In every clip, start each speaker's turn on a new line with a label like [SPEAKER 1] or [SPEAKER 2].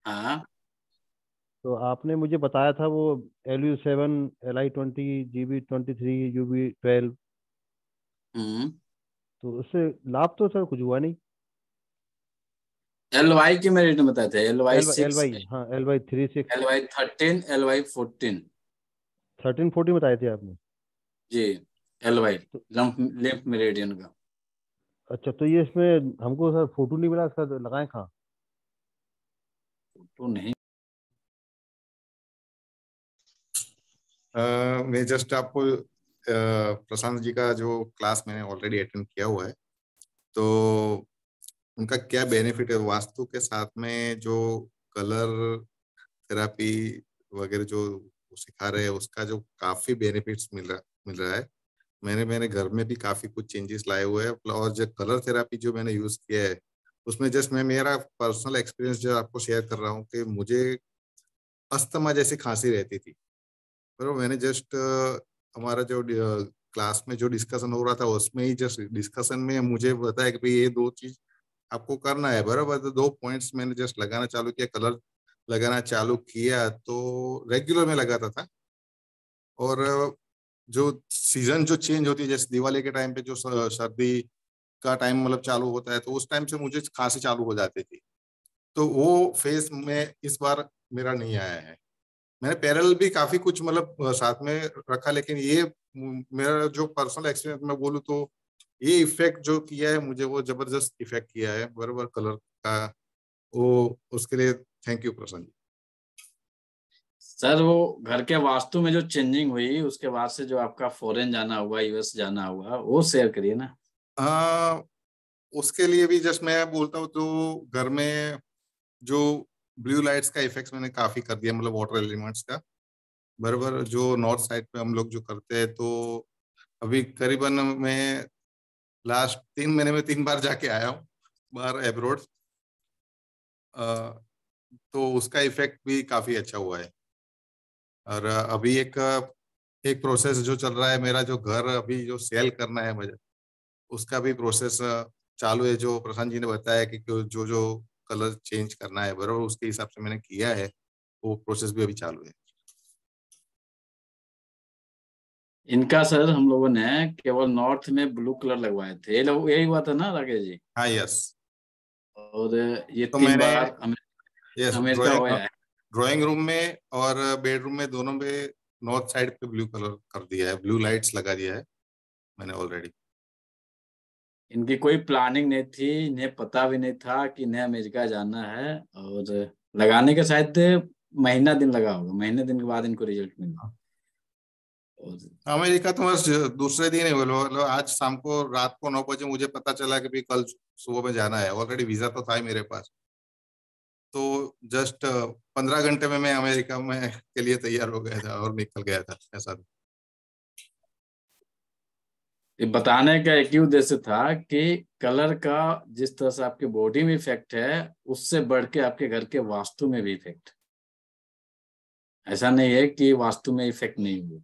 [SPEAKER 1] हाँ।
[SPEAKER 2] तो आपने मुझे बताया था वो LU7 LI20 GB23 UB12।
[SPEAKER 1] हम्म।
[SPEAKER 2] तो उससे लाभ तो सर कुछ हुआ नहीं।
[SPEAKER 1] एल वाई की मैं रेट बताए थे, L Y
[SPEAKER 2] L
[SPEAKER 1] six,
[SPEAKER 2] Y हाँ, LY36।
[SPEAKER 1] L Y 13, L Y 14।
[SPEAKER 2] 1340 बताए थे आपने।
[SPEAKER 1] जी, एल वाई
[SPEAKER 2] तो
[SPEAKER 1] लेफ्ट मेरिडियन का।
[SPEAKER 2] अच्छा, तो ये इसमें हमको सर फोटो नहीं मिला सर, लगाएं कहाँ?
[SPEAKER 1] तो नहीं।
[SPEAKER 3] मैं जस्ट आपको प्रशांत जी का जो क्लास मैंने ऑलरेडी अटेंड किया हुआ है, तो उनका क्या बेनिफिट है वास्तु के साथ में, जो कलर थेरापी वगैरह जो वो सिखा रहे हैं, उसका जो काफी बेनिफिट्स मिल रहा है। मैंने मेरे घर में भी काफी कुछ चेंजेस लाए हुए हैं, और जो कलर थेरापी जो मैंने यूज किया है उसमें जस्ट मैं मेरा पर्सनल एक्सपीरियंस जो आपको शेयर कर रहा हूँ कि मुझे अस्थमा जैसी खांसी रहती थी। पर मैंने जस्ट हमारा जो क्लास में जो डिस्कशन हो रहा था उसमें ही जस्ट डिस्कशन में मुझे बताया कि भाई ये दो चीज आपको करना है बराबर। तो दो पॉइंट्स मैंने जस्ट लगाना चालू किया, कलर लगाना चालू किया, तो रेगुलर में लगाता था। और जो सीजन जो चेंज होती है, जैसे दिवाली के टाइम पे जो सर्दी का टाइम मतलब चालू होता है, तो उस टाइम से मुझे खांसी चालू हो जाती थी। तो वो फेज में इस बार मेरा नहीं आया है। मैंने पैरेलल भी काफी कुछ मतलब साथ में रखा, लेकिन ये मेरा जो पर्सनल एक्सपीरियंस मैं बोलूँ तो ये इफेक्ट जो किया है मुझे, वो जबरदस्त इफेक्ट किया है बराबर कलर का। वो उसके लिए थैंक यू प्रसन्न जी।
[SPEAKER 1] सर वो घर के वास्तु में जो चेंजिंग हुई उसके बाद से जो आपका फॉरेन जाना हुआ, यूएस जाना हुआ, वो शेयर करिए ना।
[SPEAKER 3] हाँ, उसके लिए भी जस्ट मैं बोलता हूँ तो घर में जो ब्लू लाइट्स का इफेक्ट मैंने काफी कर दिया, मतलब वाटर एलिमेंट्स का बराबर, जो नॉर्थ साइड पे हम लोग जो करते हैं। तो अभी करीबन मैं लास्ट 3 महीने में 3 बार जाके आया हूँ बाहर एब्रोड। तो उसका इफेक्ट भी काफी अच्छा हुआ है। और अभी एक एक प्रोसेस जो चल रहा है, मेरा जो घर अभी जो सेल करना है मुझे, उसका भी प्रोसेस चालू है। जो प्रशांत जी ने बताया कि जो जो कलर चेंज करना है बराबर, उसके हिसाब से मैंने किया है। वो प्रोसेस भी अभी चालू है।
[SPEAKER 1] इनका सर हम लोगों ने केवल नॉर्थ में ब्लू कलर लगवाए थे, ये लोग यही हुआ था ना राकेश जी?
[SPEAKER 3] हाँ, यस।
[SPEAKER 1] और ये
[SPEAKER 3] तो
[SPEAKER 1] तीन
[SPEAKER 3] मैंने
[SPEAKER 1] बार
[SPEAKER 3] यस
[SPEAKER 1] अमेरिका
[SPEAKER 3] ड्राइंग
[SPEAKER 1] होया है।
[SPEAKER 3] ड्राइंग रूम में और बेडरूम में दोनों पे नॉर्थ साइड पे ब्लू कलर कर दिया है, ब्लू लाइट्स लगा दिया है मैंने ऑलरेडी।
[SPEAKER 1] इनकी कोई प्लानिंग नहीं थी, इन्हें पता भी नहीं था कि इन्हें अमेरिका जाना है। और लगाने के शायद महीना दिन लगा होगा, महीने दिन के बाद इनको रिजल्ट मिला। और
[SPEAKER 3] अमेरिका तो बस दूसरे दिन ही बोलो, आज शाम को रात को 9 बजे मुझे पता चला कि भाई कल सुबह में जाना है। ऑलरेडी वीजा तो था ही मेरे पास। तो जस्ट 15 घंटे में मैं अमेरिका में के लिए तैयार हो गया था और निकल गया था, ऐसा था।
[SPEAKER 1] ये बताने का एक ही उद्देश्य था कि कलर का जिस तरह से आपके बॉडी में इफेक्ट है, उससे बढ़ के आपके घर के वास्तु में भी इफेक्ट। ऐसा नहीं है कि वास्तु में इफेक्ट नहीं हुआ।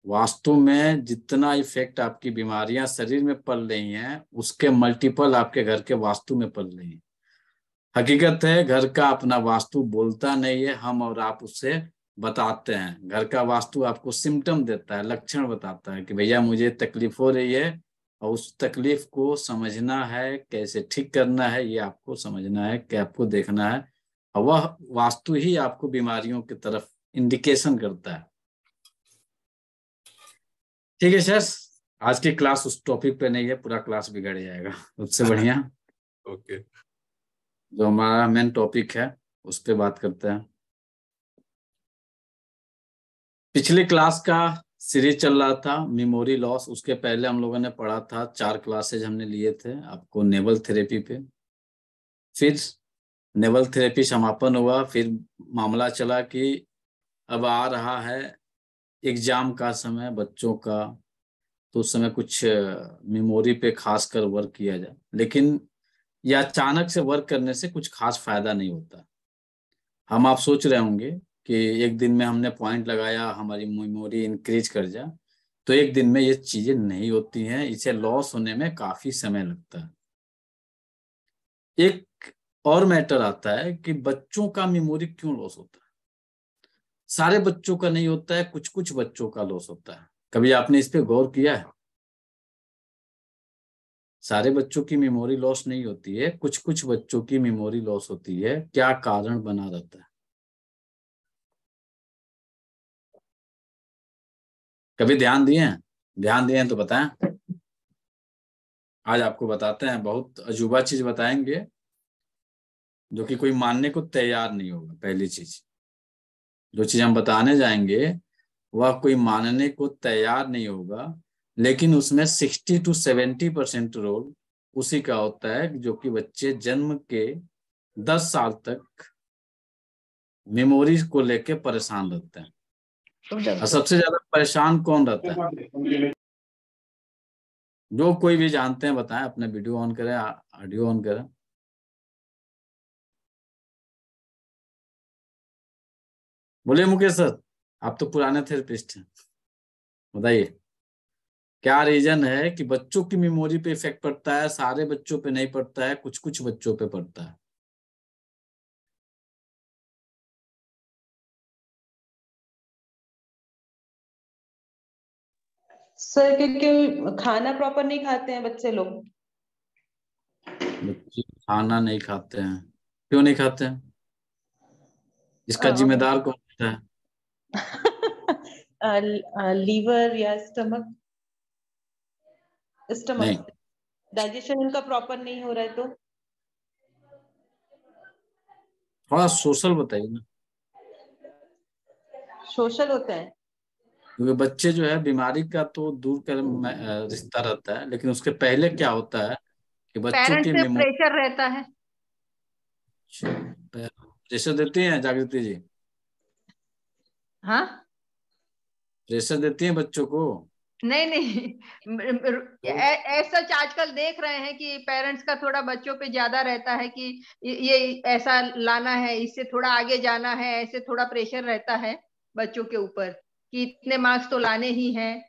[SPEAKER 1] वास्तु में जितना इफेक्ट आपकी बीमारियां शरीर में पल रही हैं, उसके मल्टीपल आपके घर के वास्तु में पल रही हैं। हकीकत है, घर का अपना वास्तु बोलता नहीं है, हम और आप उससे बताते हैं। घर का वास्तु आपको सिम्टम देता है, लक्षण बताता है कि भैया मुझे तकलीफ हो रही है, और उस तकलीफ को समझना है, कैसे ठीक करना है ये आपको समझना है, कि आपको देखना है। और वह वास्तु ही आपको बीमारियों की तरफ इंडिकेशन करता है। ठीक है सर, आज की क्लास उस टॉपिक पे नहीं है, पूरा क्लास बिगड़ जाएगा। उससे बढ़िया
[SPEAKER 3] ओके।
[SPEAKER 1] जो हमारा मेन टॉपिक है उस पे बात करते हैं। पिछली क्लास का सीरीज चल रहा था मेमोरी लॉस। उसके पहले हम लोगों ने पढ़ा था, 4 क्लासेज हमने लिए थे आपको नेवल थेरेपी पे। फिर नेवल थेरेपी समापन हुआ, फिर मामला चला कि अब आ रहा है एग्जाम का समय बच्चों का, तो उस समय कुछ मेमोरी पे खास कर वर्क किया जाए। लेकिन यह अचानक से वर्क करने से कुछ खास फायदा नहीं होता। हम आप सोच रहे होंगे कि एक दिन में हमने पॉइंट लगाया हमारी मेमोरी इंक्रीज कर जाए, तो एक दिन में ये चीजें नहीं होती हैं। इसे लॉस होने में काफी समय लगता है। एक और मैटर आता है कि बच्चों का मेमोरी क्यों लॉस होता है। सारे बच्चों का नहीं होता है, कुछ कुछ बच्चों का लॉस होता है। कभी आपने इस पे गौर किया है? सारे बच्चों की मेमोरी लॉस नहीं होती है, कुछ कुछ बच्चों की मेमोरी लॉस होती है। क्या कारण बना रहता है? कभी ध्यान दिए हैं? ध्यान दिए हैं तो बताएं। आज आपको बताते हैं, बहुत अजूबा चीज बताएंगे जो कि कोई मानने को तैयार नहीं होगा। पहली चीज, जो चीज हम बताने जाएंगे वह कोई मानने को तैयार नहीं होगा, लेकिन उसमें 60 to 70% रोल उसी का होता है जो कि बच्चे जन्म के 10 साल तक मेमोरी को लेके परेशान रहते हैं। और सबसे ज्यादा परेशान कौन रहता है? जो कोई भी जानते हैं बताएं, अपने वीडियो ऑन करें, ऑडियो ऑन करें। बोलिए मुकेश सर, आप तो पुराने थेरेपिस्ट हैं, बताइए क्या रीजन है कि बच्चों की मेमोरी पे इफेक्ट पड़ता है, सारे बच्चों पे नहीं पड़ता है, कुछ कुछ बच्चों पे पड़ता है?
[SPEAKER 4] सर क्योंकि खाना प्रॉपर नहीं खाते हैं बच्चे लोग।
[SPEAKER 1] बच्चे खाना नहीं खाते हैं? क्यों नहीं खाते हैं? इसका जिम्मेदार कौन होता है?
[SPEAKER 4] लीवर या स्टमक
[SPEAKER 1] नहीं,
[SPEAKER 4] स्टमक डाइजेशन उनका प्रॉपर नहीं हो रहा है तो।
[SPEAKER 1] थोड़ा सोशल बताइए ना।
[SPEAKER 4] सोशल होता है।
[SPEAKER 1] क्योंकि बच्चे जो है, बीमारी का तो दूर कर रिश्ता रहता है, लेकिन उसके पहले क्या होता है कि बच्चों
[SPEAKER 5] पेरेंट्स
[SPEAKER 1] की
[SPEAKER 5] पे
[SPEAKER 1] मेमोरी।
[SPEAKER 5] प्रेशर रहता है।
[SPEAKER 1] प्रेशर देती हैं जागृति जी?
[SPEAKER 5] हाँ,
[SPEAKER 1] प्रेशर देती हैं बच्चों को?
[SPEAKER 5] नहीं नहीं,
[SPEAKER 1] तो
[SPEAKER 5] ऐसा आजकल देख रहे हैं कि पेरेंट्स का थोड़ा बच्चों पे ज्यादा रहता है कि ये ऐसा लाना है, इससे थोड़ा आगे जाना है, ऐसे थोड़ा प्रेशर रहता है बच्चों के ऊपर कि इतने मार्क्स तो लाने ही हैं,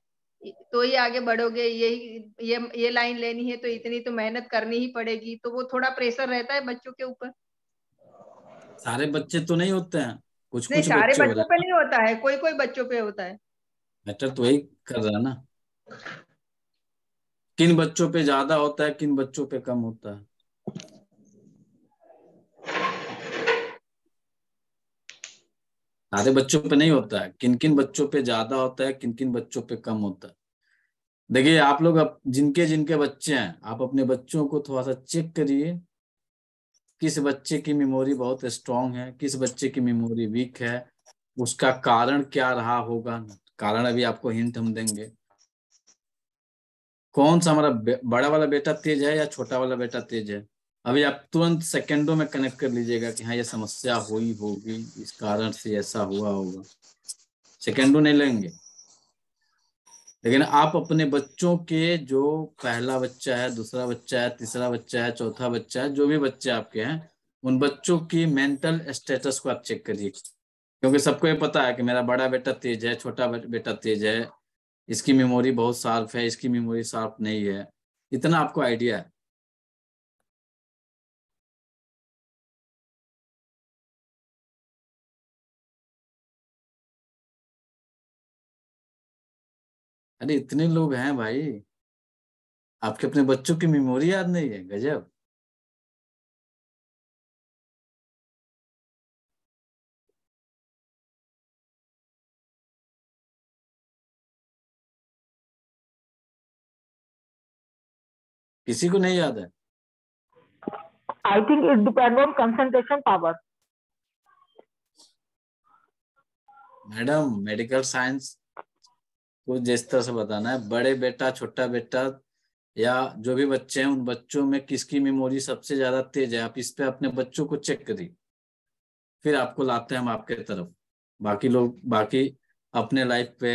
[SPEAKER 5] तो ही आगे बढ़ोगे, ये लाइन लेनी है तो इतनी तो मेहनत करनी ही पड़ेगी, तो वो थोड़ा प्रेशर रहता है बच्चों के ऊपर।
[SPEAKER 1] सारे बच्चे तो नहीं होते हैं, कुछ
[SPEAKER 5] नहीं,
[SPEAKER 1] कुछ
[SPEAKER 5] सारे
[SPEAKER 1] बच्चे हो रहे
[SPEAKER 5] बच्चों पे
[SPEAKER 1] हैं।
[SPEAKER 5] नहीं होता है, कोई कोई बच्चों पे होता है।
[SPEAKER 1] मैटर तो वही कर रहा है ना, किन बच्चों पे ज्यादा होता है, किन बच्चों पे कम होता है। सारे बच्चों पे नहीं होता है, किन किन बच्चों पे ज्यादा होता है, किन किन बच्चों पे कम होता है। देखिए आप लोग, जिनके जिनके बच्चे हैं, आप अपने बच्चों को थोड़ा सा चेक करिए, किस बच्चे की मेमोरी बहुत स्ट्रांग है, किस बच्चे की मेमोरी वीक है, उसका कारण क्या रहा होगा। कारण अभी आपको हिंट हम देंगे। कौन सा हमारा बड़ा वाला बेटा तेज है या छोटा वाला बेटा तेज है, अभी आप तुरंत सेकंडों में कनेक्ट कर लीजिएगा कि हाँ ये समस्या हुई होगी, इस कारण से ऐसा हुआ होगा। सेकंडों नहीं लेंगे। लेकिन आप अपने बच्चों के, जो पहला बच्चा है, दूसरा बच्चा है, तीसरा बच्चा है, चौथा बच्चा है, जो भी बच्चे आपके हैं, उन बच्चों की मेंटल स्टेटस को आप चेक करिए। क्योंकि सबको ये पता है कि मेरा बड़ा बेटा तेज है, छोटा बेटा तेज है, इसकी मेमोरी बहुत शार्प है, इसकी मेमोरी शार्प नहीं है, इतना आपको आइडिया है। अरे इतने लोग हैं भाई, आपके अपने बच्चों की मेमोरी याद नहीं है? गजब। किसी को नहीं याद है?
[SPEAKER 5] I think it depends on concentration power.
[SPEAKER 1] Madam, medical science को जिस तरह से बताना है, बड़े बेटा, छोटा बेटा, या जो भी बच्चे हैं, उन बच्चों में किसकी मेमोरी सबसे ज्यादा तेज है, आप इस पे अपने बच्चों को चेक करिए, फिर आपको लाते हैं हम आपके तरफ। बाकी लोग, बाकी अपने लाइफ पे,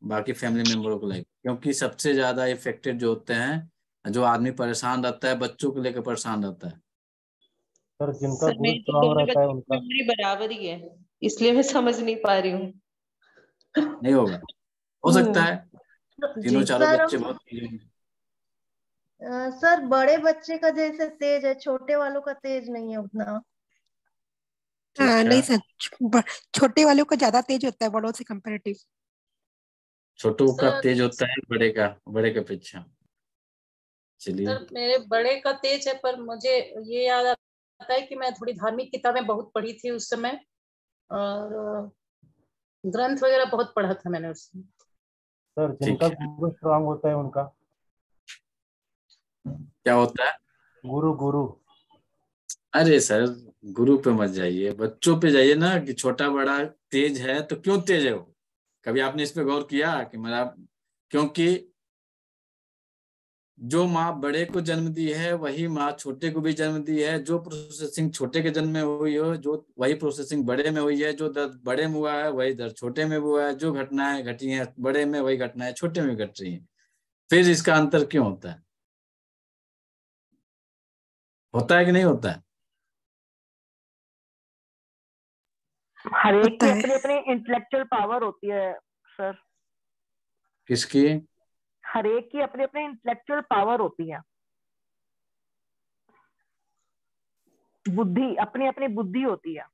[SPEAKER 1] बाकी फैमिली मेंबरों को लाइफ, क्योंकि सबसे ज्यादा इफेक्टेड जो होते हैं, जो आदमी परेशान रहता है, बच्चों को लेकर परेशान रहता है।
[SPEAKER 2] सर जिनका
[SPEAKER 4] सर
[SPEAKER 2] गुरु
[SPEAKER 4] मेरे तो
[SPEAKER 2] स्वभाव
[SPEAKER 4] दोनों
[SPEAKER 2] रहता है
[SPEAKER 4] बच्चों की
[SPEAKER 2] उनका।
[SPEAKER 4] मेमोरी बराबर ही है, इसलिए मैं समझ नहीं पा रही हूँ।
[SPEAKER 1] नहीं होगा, हो सकता है तीनों
[SPEAKER 4] जी
[SPEAKER 1] चारों
[SPEAKER 5] सर
[SPEAKER 1] बच्चे बहुत तेज होंगे।
[SPEAKER 6] सर बड़े बच्चे का जैसे तेज है, छोटे वालों का तेज नहीं है उतना।
[SPEAKER 7] हाँ नहीं
[SPEAKER 1] ठीक है,
[SPEAKER 7] सर, छोटे वालों का ज्यादा तेज होता है बड़ों से कंपेरेटिव।
[SPEAKER 1] छोटों का
[SPEAKER 8] सर
[SPEAKER 1] तेज होता है बड़े का पीछा। चलिए,
[SPEAKER 8] सर मेरे बड़े का तेज है, पर मुझे ये याद आता है कि मैं थोड़ी धार्मिक किताबें बहुत पढ़ी थी उस समय, और ग्रंथ वगैरह बहुत पढ़ा था मैंने उस समय।
[SPEAKER 2] सर
[SPEAKER 1] ठीक
[SPEAKER 2] जिनका
[SPEAKER 1] है।
[SPEAKER 2] गुरु स्ट्रांग होता है उनका।
[SPEAKER 1] क्या होता है?
[SPEAKER 2] गुरु गुरु।
[SPEAKER 1] अरे सर, गुरु पे मत जाइए, बच्चों पे जाइए ना, कि छोटा बड़ा तेज है तो क्यों तेज है वो। कभी आपने इस पे गौर किया कि मेरा, क्योंकि जो माँ बड़े को जन्म दी है वही माँ छोटे को भी जन्म दी है। जो प्रोसेसिंग छोटे के जन्म में हुई हो, जो वही प्रोसेसिंग बड़े में हुई है। जो दर्द बड़े में हुआ है वही दर्द छोटे में हुआ है। जो घटनाएं घटी हैं बड़े में, वही घटनाएं छोटे में घट रही हैं। फिर इसका अंतर क्यों होता है? होता है कि नहीं होता है?
[SPEAKER 9] हर एक
[SPEAKER 7] होता
[SPEAKER 9] की
[SPEAKER 7] है।
[SPEAKER 9] अपनी अपनी इंटेलेक्चुअल पावर होती है सर।
[SPEAKER 1] किसकी?
[SPEAKER 9] हर एक की अपनी अपनी इंटेलेक्चुअल पावर होती है, बुद्धि, अपनी अपनी बुद्धि होती है।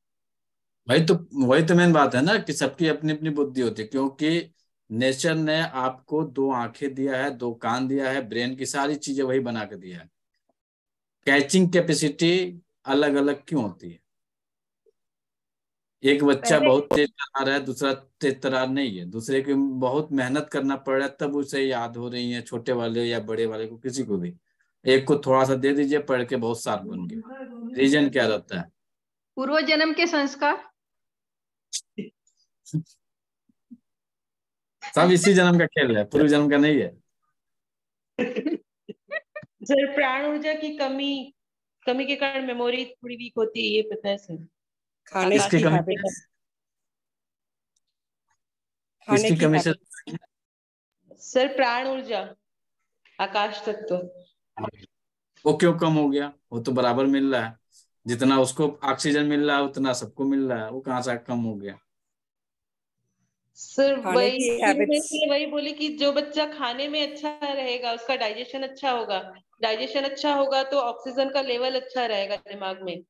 [SPEAKER 1] वही तो मेन बात है ना, कि सबकी अपनी अपनी बुद्धि होती है। क्योंकि नेचर ने आपको 2 आंखें दिया है, 2 कान दिया है, ब्रेन की सारी चीजें वही बना के दिया है। कैचिंग कैपेसिटी अलग अलग क्यों होती है? एक बच्चा
[SPEAKER 9] पहले
[SPEAKER 1] बहुत तेज तर्रार है, दूसरा तेज तर्रार नहीं है। दूसरे को बहुत मेहनत करना पड़ रहा है तब उसे याद हो रही है, छोटे वाले या बड़े वाले को, किसी को भी। एक को थोड़ा सा दे दीजिए, पढ़ के बहुत शार्प बन गया। रीजन क्या रहता है?
[SPEAKER 5] पूर्व जन्म के संस्कार।
[SPEAKER 1] सब इसी जन्म का खेल है, पूर्व जन्म का नहीं है।
[SPEAKER 4] सर प्राण ऊर्जा की कमी कमी के कारण मेमोरी थोड़ी वीक होती है, ये पता है सर।
[SPEAKER 7] खाने
[SPEAKER 1] किसकी
[SPEAKER 7] की
[SPEAKER 1] कमी?
[SPEAKER 7] हैबिट, खाने
[SPEAKER 1] किसकी
[SPEAKER 7] की
[SPEAKER 1] कमी से?
[SPEAKER 7] हैबिट।
[SPEAKER 4] सर प्राण ऊर्जा, आकाश तत्व।
[SPEAKER 1] वो क्यों कम हो गया? वो तो बराबर मिल रहा है। जितना उसको ऑक्सीजन मिल रहा है उतना सबको मिल रहा है। वो कहाँ से कम हो गया?
[SPEAKER 4] सर
[SPEAKER 7] खाने
[SPEAKER 4] वही
[SPEAKER 7] की
[SPEAKER 4] शुरू में
[SPEAKER 7] हैबिट्स।
[SPEAKER 4] इसलिए वही बोली कि जो बच्चा खाने में अच्छा रहेगा उसका डाइजेशन अच्छा होगा। डाइजेशन अच्छा होगा तो ऑक्सीजन का लेवल अच्छा रहेगा दिमाग में,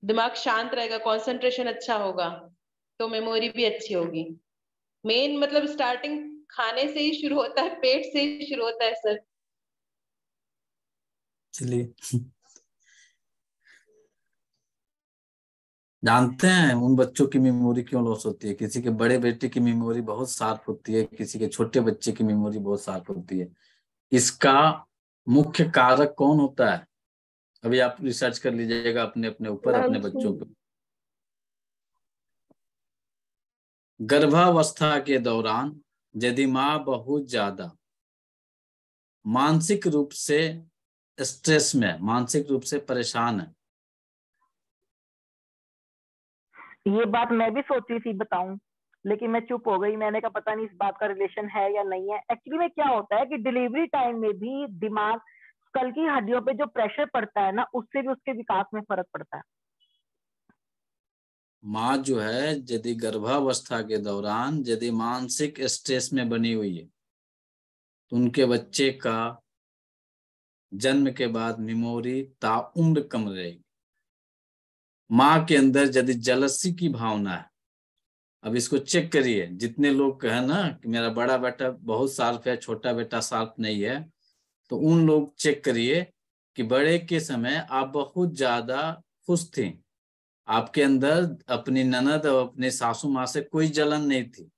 [SPEAKER 4] दिमाग शांत रहेगा, कंसंट्रेशन अच्छा होगा, तो मेमोरी भी अच्छी होगी। मेन मतलब स्टार्टिंग खाने से ही शुरू होता है, पेट से ही शुरू होता है सर।
[SPEAKER 1] चलिए, जानते हैं उन बच्चों की मेमोरी क्यों लॉस होती है? किसी के बड़े बेटे की मेमोरी बहुत शार्प होती है, किसी के छोटे बच्चे की मेमोरी बहुत शार्प होती है। इसका मुख्य कारक कौन होता है? अभी आप रिसर्च कर लीजिएगा अपने अपने ऊपर, अपने बच्चों पे। गर्भावस्था के दौरान यदि माँ बहुत ज्यादा मानसिक रूप से स्ट्रेस में, मानसिक रूप से परेशान है।
[SPEAKER 9] ये बात मैं भी सोची थी बताऊं, लेकिन मैं चुप हो गई। मैंने कहा पता नहीं इस बात का रिलेशन है या नहीं है। एक्चुअली में क्या होता है कि डिलीवरी टाइम में भी दिमाग, कल की हड्डियों पे जो प्रेशर पड़ता है ना, उससे भी उसके विकास में फर्क पड़ता है।
[SPEAKER 1] माँ जो है यदि गर्भावस्था के दौरान यदि मानसिक स्ट्रेस में बनी हुई है तो उनके बच्चे का जन्म के बाद मेमोरी ताउम्र कम रहेगी। माँ के अंदर यदि जलसी की भावना है, अब इसको चेक करिए। जितने लोग कहे ना कि मेरा बड़ा बेटा बहुत शार्प है, छोटा बेटा शार्प नहीं है, तो उन लोग चेक करिए कि बड़े के समय आप बहुत ज्यादा खुश थे। आपके अंदर अपनी ननद और अपने सासू माँ से कोई जलन नहीं थी,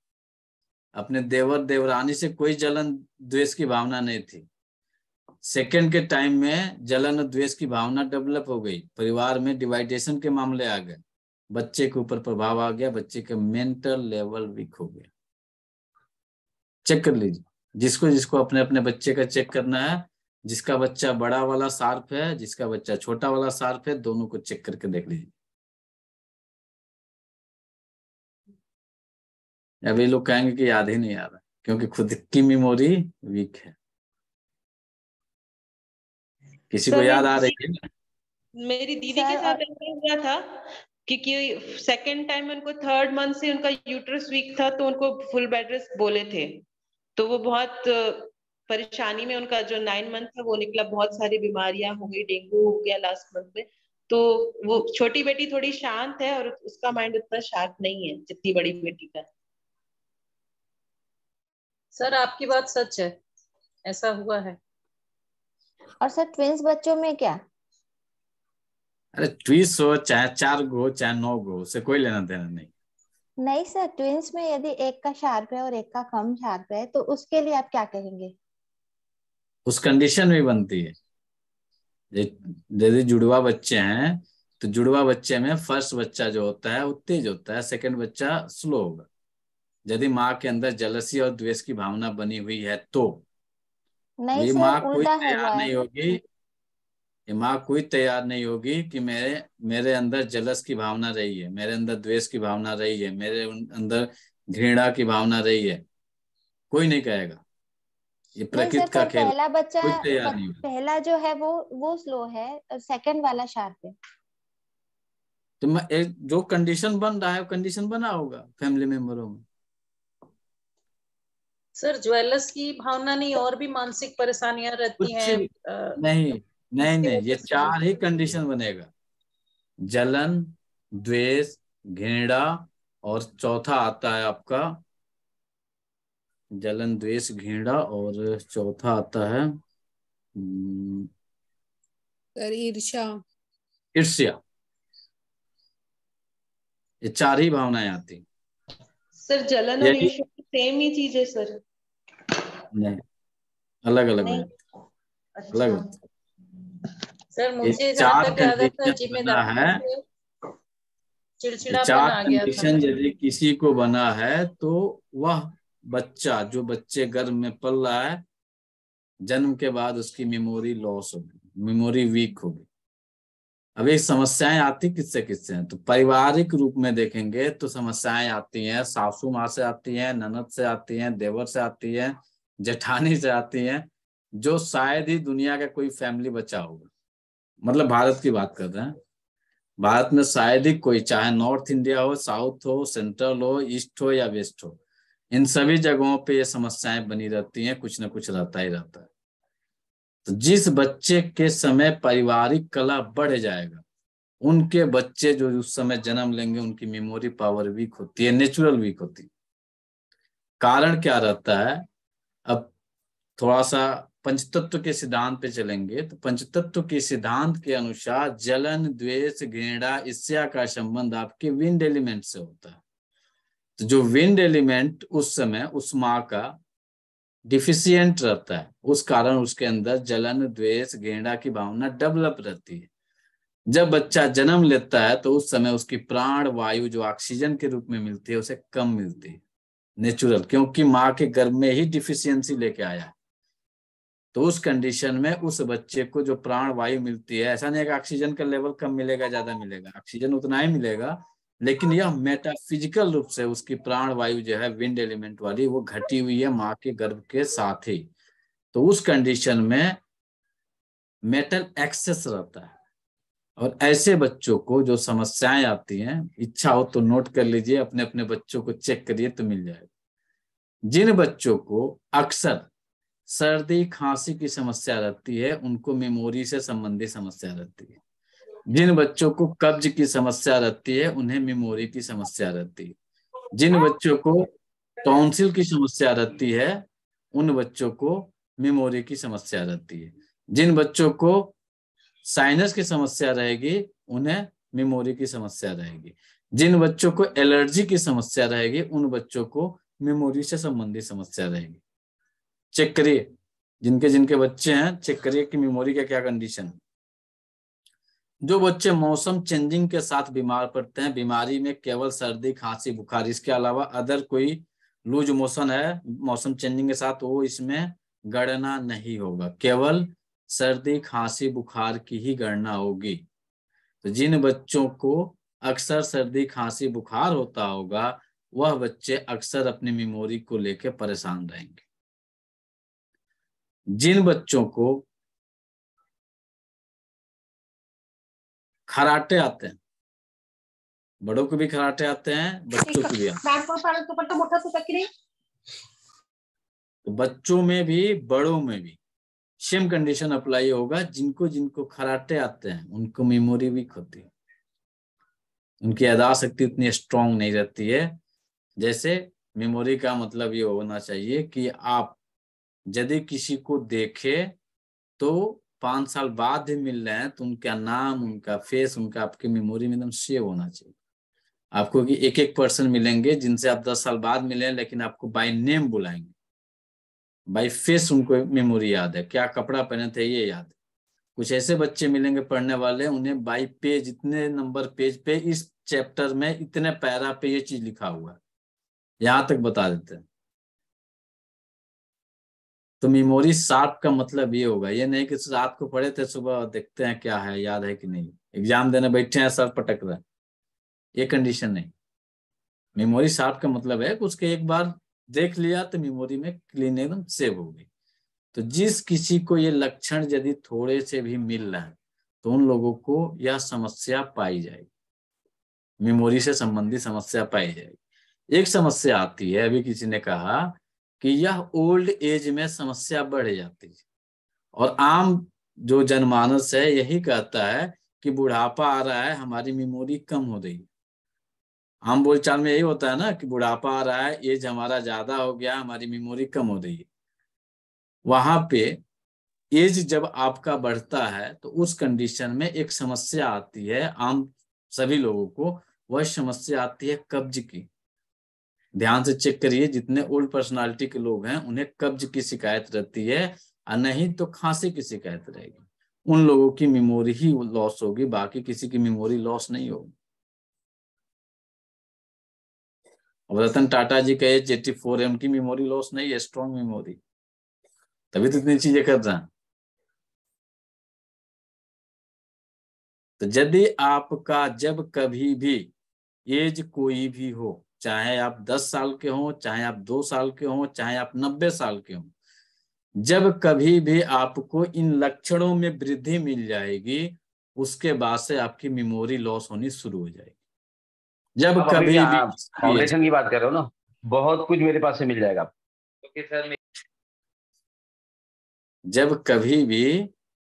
[SPEAKER 1] अपने देवर देवरानी से कोई जलन द्वेष की भावना नहीं थी। सेकंड के टाइम में जलन और द्वेष की भावना डेवलप हो गई, परिवार में डिवाइडेशन के मामले आ गए, बच्चे के ऊपर प्रभाव आ गया, बच्चे का मेंटल लेवल वीक हो गया। चेक कर लीजिए, जिसको जिसको अपने अपने बच्चे का चेक करना है। जिसका बच्चा बड़ा वाला शार्प है, जिसका बच्चा छोटा वाला शार्प है, दोनों को चेक करके देख लीजिए। अभी लोग कहेंगे कि याद ही नहीं आ रहा, क्योंकि खुद की मेमोरी वीक है। किसी को
[SPEAKER 4] सर
[SPEAKER 1] याद आ रही है?
[SPEAKER 4] मेरी दीदी के साथ ऐसा हुआ था क्योंकि सेकंड टाइम उनको 3rd मंथ से उनका यूट्रस वीक था, तो उनको फुल बेड रेस्ट बोले थे। तो वो बहुत परेशानी में उनका जो 9 मंथ था वो निकला, बहुत सारी बीमारियां हो गई, डेंगू हो गया लास्ट मंथ में। तो वो छोटी बेटी थोड़ी शांत है और उसका माइंड उतना शार्प नहीं है जितनी बड़ी बेटी का।
[SPEAKER 8] सर आपकी बात सच है, ऐसा हुआ है।
[SPEAKER 10] और सर ट्विंस बच्चों में क्या?
[SPEAKER 1] अरे ट्विंस हो चाहे 4 गो हो चाहे 9 गो, उससे कोई लेना देना नहीं।
[SPEAKER 10] नहीं सर, ट्विंस में यदि एक का शार्प है और एक का कम शार्प है तो उसके लिए आप क्या कहेंगे?
[SPEAKER 1] उस कंडीशन भी बनती है। यदि जुड़वा बच्चे हैं तो जुड़वा बच्चे में फर्स्ट बच्चा जो होता है वो तेज होता है, सेकंड बच्चा स्लो होगा। यदि माँ के अंदर जलसी और द्वेष की भावना बनी हुई है तो
[SPEAKER 10] नहीं
[SPEAKER 1] ये
[SPEAKER 10] सर,
[SPEAKER 1] माँ कोई
[SPEAKER 10] उल्टा है
[SPEAKER 1] तैयार
[SPEAKER 10] हुआ
[SPEAKER 1] नहीं
[SPEAKER 10] है।
[SPEAKER 1] होगी, ये माँ कोई तैयार नहीं होगी कि मेरे अंदर जलस की भावना रही है, मेरे अंदर द्वेष की भावना रही है, मेरे अंदर घृणा की भावना रही है। कोई नहीं कहेगा, ये
[SPEAKER 10] नहीं सर,
[SPEAKER 1] प्रकृति का
[SPEAKER 10] पर
[SPEAKER 1] खेल,
[SPEAKER 10] पहला बच्चा
[SPEAKER 1] कोई तैयार नहीं होगा।
[SPEAKER 10] पहला जो है वो स्लो है और सेकंड वाला शार्प है।
[SPEAKER 1] तो मैं जो कंडीशन बन रहा है वो कंडीशन बना होगा फैमिली मेंबरों में।
[SPEAKER 8] सर ज्वेलर्स की भावना नहीं, और भी मानसिक परेशानियां रहती
[SPEAKER 1] कुछ
[SPEAKER 8] हैं
[SPEAKER 1] नहीं नहीं
[SPEAKER 8] इसकी
[SPEAKER 1] नहीं,
[SPEAKER 8] वजह
[SPEAKER 1] ये
[SPEAKER 8] से
[SPEAKER 1] 4 ही कंडीशन बनेगा, जलन, द्वेष, घृणा, और चौथा आता है आपका जलन, द्वेष, घृणा, और चौथा आता है
[SPEAKER 11] ईर्ष्या।
[SPEAKER 1] ईर्ष्या। ये 4 ही भावनाएं आती।
[SPEAKER 4] सर जलन और ईर्ष्या सेम ही चीज है सर?
[SPEAKER 1] नहीं, अलग अलग हो
[SPEAKER 4] नहीं।
[SPEAKER 1] जाती, अलग होती।
[SPEAKER 8] सर मुझे
[SPEAKER 1] ये
[SPEAKER 8] जहाँ
[SPEAKER 1] 4
[SPEAKER 8] तक याद आता है,
[SPEAKER 1] कंडीशन बना
[SPEAKER 8] जिम्मेदारी
[SPEAKER 1] है,
[SPEAKER 8] से
[SPEAKER 1] ये
[SPEAKER 8] चिड़चिड़ापन
[SPEAKER 1] 4
[SPEAKER 8] आ गया था
[SPEAKER 1] कंडीशन
[SPEAKER 8] मेरे।
[SPEAKER 1] यदि किसी को बना है तो वह बच्चा, जो बच्चे गर्भ में पल रहा है, जन्म के बाद उसकी मेमोरी लॉस होगी, मेमोरी वीक होगी। अब ये समस्याएं आती किससे किससे हैं? तो पारिवारिक रूप में देखेंगे तो समस्याएं आती हैं सासू माँ से आती हैं, ननद से आती हैं, देवर से आती हैं, जेठानी से आती हैं, जो शायद ही दुनिया का कोई फैमिली बचा होगा। मतलब भारत की बात कर रहे हैं, भारत में शायद ही कोई, चाहे नॉर्थ इंडिया हो, साउथ हो, सेंट्रल हो, ईस्ट हो या वेस्ट हो, इन सभी जगहों पे ये समस्याएं बनी रहती हैं, कुछ ना कुछ रहता ही रहता है। तो जिस बच्चे के समय पारिवारिक कलह बढ़ जाएगा, उनके बच्चे जो उस समय जन्म लेंगे उनकी मेमोरी पावर वीक होती है, नेचुरल वीक होती है। कारण क्या रहता है? अब थोड़ा सा पंचतत्व के सिद्धांत पे चलेंगे तो पंचतत्व के सिद्धांत के अनुसार जलन, द्वेष, घृणा, ईर्ष्या का संबंध आपके विंड एलिमेंट से होता है। तो जो विंड एलिमेंट उस समय उस माँ का डिफिशियंट रहता है, उस कारण उसके अंदर जलन, द्वेष, घृणा की भावना डेवलप रहती है। जब बच्चा जन्म लेता है तो उस समय उसकी प्राण वायु जो ऑक्सीजन के रूप में मिलती है उसे कम मिलती है, नेचुरल, क्योंकि माँ के गर्भ में ही डिफिशियंसी लेके आया है। तो उस कंडीशन में उस बच्चे को जो प्राण वायु मिलती है, ऐसा नहीं है कि ऑक्सीजन का लेवल कम मिलेगा ज्यादा मिलेगा, ऑक्सीजन उतना ही मिलेगा, लेकिन यह मेटाफिजिकल रूप से उसकी प्राण वायु जो है विंड एलिमेंट वाली वो घटी हुई है माँ के गर्भ के साथ ही। तो उस कंडीशन में मेटल एक्सेस रहता है। और ऐसे बच्चों को जो समस्याएं आती हैं, इच्छा हो तो नोट कर लीजिए, अपने अपने बच्चों को चेक करिए तो मिल जाएगा। जिन बच्चों को अक्सर सर्दी खांसी की समस्या रहती है उनको मेमोरी से संबंधित समस्या रहती है। जिन बच्चों को कब्ज की समस्या रहती है उन्हें मेमोरी की समस्या रहती है। जिन बच्चों को टॉन्सिल की समस्या रहती है उन बच्चों को मेमोरी की समस्या रहती है। जिन बच्चों को साइनस की समस्या रहेगी उन्हें मेमोरी की समस्या रहेगी। जिन बच्चों को एलर्जी की समस्या रहेगी उन बच्चों को मेमोरी से संबंधित समस्या रहेगी। चेक करिए, जिनके जिनके बच्चे हैं चेक करिए कि मेमोरी का क्या कंडीशन है। जो बच्चे मौसम चेंजिंग के साथ बीमार पड़ते हैं, बीमारी में केवल सर्दी खांसी बुखार, इसके अलावा अदर कोई लूज मोशन है मौसम चेंजिंग के साथ, वो इसमें गणना नहीं होगा, केवल सर्दी खांसी बुखार की ही गणना होगी। तो जिन बच्चों को अक्सर सर्दी खांसी बुखार होता होगा वह बच्चे अक्सर अपनी मेमोरी को लेकर परेशान रहेंगे। जिन बच्चों को खराटे आते हैं, बड़ों को भी खराटे आते हैं, बच्चों को भी आते हैं, तो बच्चों में भी बड़ों में भी सेम कंडीशन अप्लाई होगा। जिनको जिनको खराटे आते हैं उनको मेमोरी वीक होती है, उनकी याददाश्त शक्ति उतनी स्ट्रांग नहीं रहती है। जैसे मेमोरी का मतलब ये होना चाहिए कि आप यदि किसी को देखे तो 5 साल बाद भी मिल रहे हैं तो उनका नाम, उनका फेस, उनका आपके मेमोरी में एकदम सेव होना चाहिए। आपको कि एक एक पर्सन मिलेंगे जिनसे आप 10 साल बाद मिले, लेकिन आपको बाय नेम बुलाएंगे, बाय फेस उनको मेमोरी याद है, क्या कपड़ा पहने थे ये याद है। कुछ ऐसे बच्चे मिलेंगे पढ़ने वाले, उन्हें बाय पेज, इतने नंबर पेज पे इस चैप्टर में इतने पैरा पे ये चीज लिखा हुआ है, यहां तक बता देते हैं। तो मेमोरी शार्प का मतलब ये होगा, ये नहीं कि रात को पढ़े थे सुबह देखते हैं क्या है, याद है कि नहीं, एग्जाम देने बैठे हैं सर पटक रहे हैं, ये कंडीशन नहीं। मेमोरी शार्प का मतलब है कि उसके एक बार देख लिया तो मेमोरी में क्लीन एकदम सेव हो गई। तो जिस किसी को ये लक्षण यदि थोड़े से भी मिल रहा है तो उन लोगों को यह समस्या पाई जाएगी, मेमोरी से संबंधित समस्या पाई जाएगी। एक समस्या आती है, अभी किसी ने कहा कि यह ओल्ड एज में समस्या बढ़ जाती है, और आम जो जनमानस है यही कहता है कि बुढ़ापा आ रहा है, हमारी मेमोरी कम हो रही है। आम बोलचाल में यही होता है ना कि बुढ़ापा आ रहा है, एज हमारा ज्यादा हो गया, हमारी मेमोरी कम हो रही है। वहां पे एज जब आपका बढ़ता है तो उस कंडीशन में एक समस्या आती है, आम सभी लोगों को वह समस्या आती है कब्ज की। ध्यान से चेक करिए, जितने ओल्ड पर्सनालिटी के लोग हैं उन्हें कब्ज की शिकायत रहती है, और नहीं तो खांसी की शिकायत रहेगी। उन लोगों की मेमोरी ही लॉस होगी, बाकी किसी की मेमोरी लॉस नहीं होगी। और रतन टाटा जी का एज 84 है, उनकी मेमोरी लॉस नहीं है, स्ट्रॉन्ग मेमोरी, तभी तो इतनी चीजें कर रहे हैं। तो यदि आपका जब कभी भी एज कोई भी हो, चाहे आप 10 साल के हो, चाहे आप 2 साल के हो, चाहे आप 90 साल के हो, जब कभी भी आपको इन लक्षणों में वृद्धि मिल जाएगी उसके बाद से आपकी मेमोरी लॉस होनी शुरू हो जाएगी। जब
[SPEAKER 12] आप
[SPEAKER 1] कभी
[SPEAKER 12] अभी
[SPEAKER 1] भी
[SPEAKER 12] फाउंडेशन की बात कर रहे हो ना, बहुत कुछ मेरे पास से मिल जाएगा।
[SPEAKER 1] ओके सर, जब कभी भी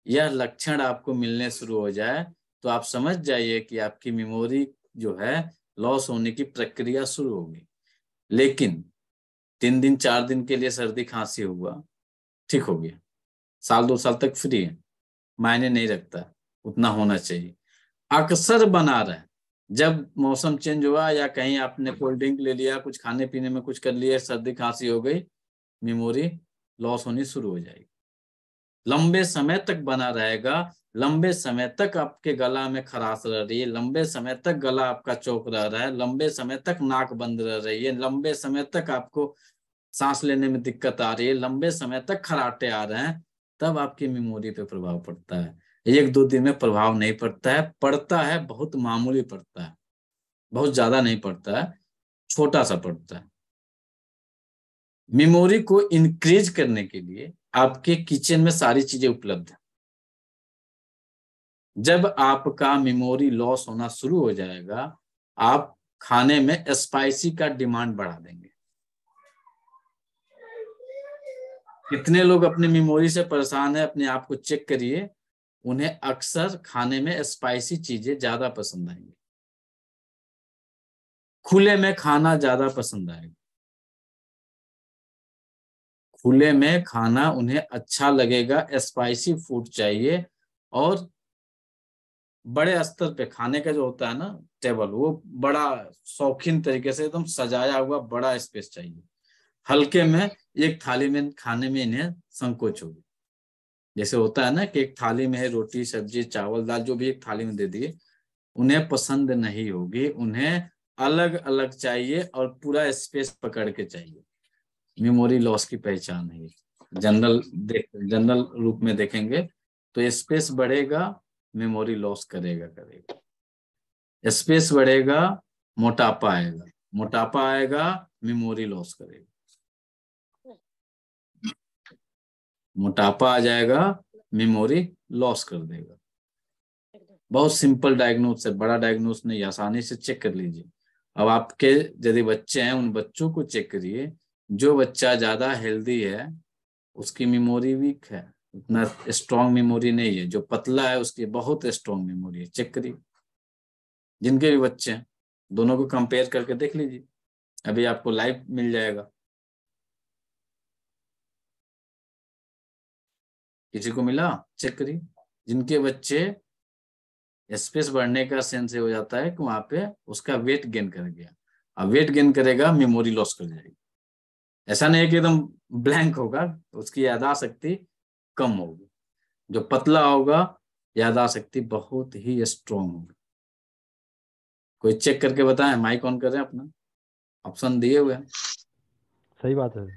[SPEAKER 1] यह लक्षण आपको मिलने शुरू हो जाए तो आप समझ जाइए कि आपकी मेमोरी जो है लॉस होने की प्रक्रिया शुरू होगी। लेकिन 3 दिन 4 दिन के लिए सर्दी खांसी हुआ, ठीक हो गया, साल 2 साल तक फ्री है, मायने नहीं रखता, उतना होना चाहिए। अक्सर बना रहे, जब मौसम चेंज हुआ या कहीं आपने कोल्ड ड्रिंक ले लिया, कुछ खाने पीने में कुछ कर लिया, सर्दी खांसी हो गई, मेमोरी लॉस होनी शुरू हो जाएगी। लंबे समय तक बना रहेगा, लंबे समय तक आपके गला में खराश रह रही है, लंबे समय तक गला आपका चौक रह रहा है, लंबे समय तक नाक बंद रह रही है, लंबे समय तक आपको सांस लेने में दिक्कत आ रही है, लंबे समय तक खराटे आ रहे हैं, तब आपकी मेमोरी पे प्रभाव पड़ता है। 1-2 दिन में प्रभाव नहीं पड़ता है, पड़ता है बहुत मामूली पड़ता है, बहुत ज्यादा नहीं पड़ता है, छोटा सा पड़ता है। मेमोरी को इंक्रीज करने के लिए आपके किचन में सारी चीजें उपलब्ध है। जब आपका मेमोरी लॉस होना शुरू हो जाएगा, आप खाने में स्पाइसी का डिमांड बढ़ा देंगे। कितने लोग अपनी मेमोरी से परेशान है, अपने आप को चेक करिए, उन्हें अक्सर खाने में स्पाइसी चीजें ज्यादा पसंद आएंगी, खुले में खाना ज्यादा पसंद आएगा, खुले में खाना उन्हें अच्छा लगेगा, स्पाइसी फूड चाहिए, और बड़े स्तर पे खाने का जो होता है ना टेबल, वो बड़ा शौकीन तरीके से एकदम सजाया हुआ बड़ा स्पेस चाहिए। हल्के में एक थाली में खाने में इन्हें संकोच होगी। जैसे होता है ना कि एक थाली में है रोटी सब्जी चावल दाल, जो भी एक थाली में दे दिए, उन्हें पसंद नहीं होगी, उन्हें अलग अलग चाहिए और पूरा स्पेस पकड़ के चाहिए। मेमोरी लॉस की पहचान है। जनरल रूप में देखेंगे तो स्पेस बढ़ेगा, मेमोरी लॉस करेगा। स्पेस बढ़ेगा, मोटापा आएगा, मोटापा आएगा, मेमोरी लॉस करेगा। मोटापा आ जाएगा, मेमोरी लॉस कर देगा। बहुत सिंपल डायग्नोस है, बड़ा डायग्नोस नहीं, आसानी से चेक कर लीजिए। अब आपके यदि बच्चे हैं, उन बच्चों को चेक करिए जो बच्चा ज्यादा हेल्दी है उसकी मेमोरी वीक है, उतना स्ट्रॉन्ग मेमोरी नहीं है। जो पतला है उसकी बहुत स्ट्रॉन्ग मेमोरी है। चेक करिए, जिनके भी बच्चे हैं दोनों को कंपेयर करके देख लीजिए, अभी आपको लाइव मिल जाएगा। किसी को मिला? चेक करिए, जिनके बच्चे स्पेस बढ़ने का सेंस हो जाता है कि वहां पे उसका वेट गेन कर गया। अब वेट गेन करेगा, मेमोरी लॉस कर जाएगी। ऐसा नहीं है कि एकदम ब्लैंक होगा, उसकी याददाश्त कम होगी। जो पतला होगा याददाश्त बहुत ही स्ट्रॉन्ग होगी। कोई चेक करके बताएं, माइक ऑन कर रहे हैं अपना, ऑप्शन दिए हुए हैं।
[SPEAKER 2] सही बात है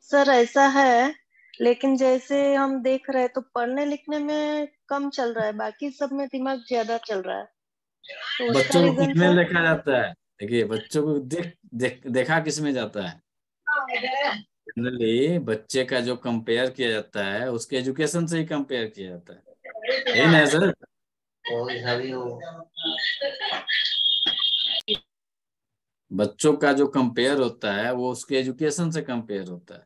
[SPEAKER 6] सर। ऐसा है, लेकिन जैसे हम देख रहे हैं तो पढ़ने लिखने में कम चल रहा है, बाकी सब में दिमाग ज्यादा चल रहा है, तो उसका
[SPEAKER 1] बच्चों को
[SPEAKER 6] रीजन
[SPEAKER 1] किसमें
[SPEAKER 6] क्या?
[SPEAKER 1] देखा जाता है? देखिए, बच्चों को देखा किसमें जाता है? जनरली बच्चे का जो कंपेयर किया जाता है उसके एजुकेशन से ही कंपेयर किया जाता है, यही ना सर? बच्चों का जो कंपेयर होता है वो उसके एजुकेशन से कंपेयर होता है।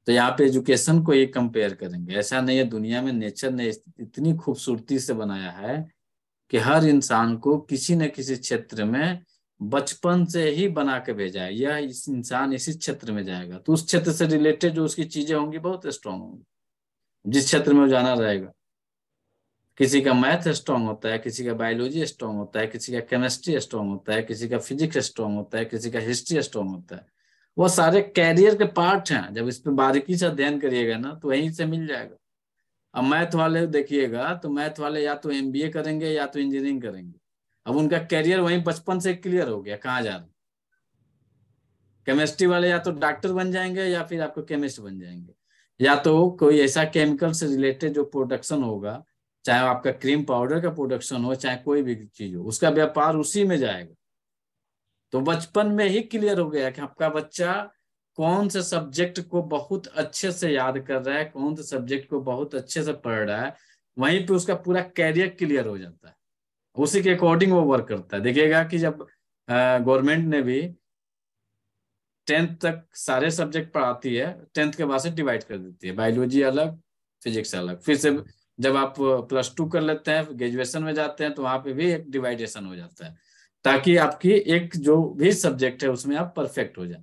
[SPEAKER 1] तो यहाँ पे एजुकेशन को ही कंपेयर करेंगे। ऐसा नहीं है, दुनिया में नेचर ने इतनी खूबसूरती से बनाया है कि हर इंसान को किसी न किसी क्षेत्र में बचपन से ही बना के भेजा है। यह इस इंसान इसी क्षेत्र में जाएगा तो उस क्षेत्र से रिलेटेड जो उसकी चीजें होंगी बहुत स्ट्रांग होंगी, जिस क्षेत्र में वो जाना रहेगा। किसी का मैथ स्ट्रांग होता है, किसी का बायोलॉजी स्ट्रांग होता है, किसी का केमिस्ट्री स्ट्रांग होता है, किसी का फिजिक्स स्ट्रांग होता है, किसी का हिस्ट्री स्ट्रांग होता है। वो सारे कैरियर के पार्ट हैं। जब इस पे बारीकी से अध्ययन करिएगा ना तो वहीं से मिल जाएगा। अब मैथ वाले देखिएगा तो मैथ वाले या तो एमबीए करेंगे या तो इंजीनियरिंग करेंगे। अब उनका कैरियर वहीं बचपन से क्लियर हो गया, कहाँ जा रहे। केमिस्ट्री वाले या तो डॉक्टर बन जाएंगे या फिर आपको केमिस्ट बन जाएंगे, या तो कोई ऐसा केमिकल से रिलेटेड जो प्रोडक्शन होगा, चाहे आपका क्रीम पाउडर का प्रोडक्शन हो, चाहे कोई भी चीज हो, उसका व्यापार उसी में जाएगा। तो बचपन में ही क्लियर हो गया कि आपका बच्चा कौन से सब्जेक्ट को बहुत अच्छे से याद कर रहा है, कौन से सब्जेक्ट को बहुत अच्छे से पढ़ रहा है। वहीं पे उसका पूरा कैरियर क्लियर हो जाता है, उसी के अकॉर्डिंग वो वर्क करता है। देखिएगा कि जब गवर्नमेंट ने भी 10th तक सारे सब्जेक्ट पढ़ाती है, 10th के बाद से डिवाइड कर देती है, बायोलॉजी अलग, फिजिक्स अलग। फिर से जब आप +2 कर लेते हैं, ग्रेजुएशन में जाते हैं, तो वहां पे भी एक डिवाइडेशन हो जाता है, ताकि आपकी एक जो भी सब्जेक्ट है उसमें आप परफेक्ट हो जाए।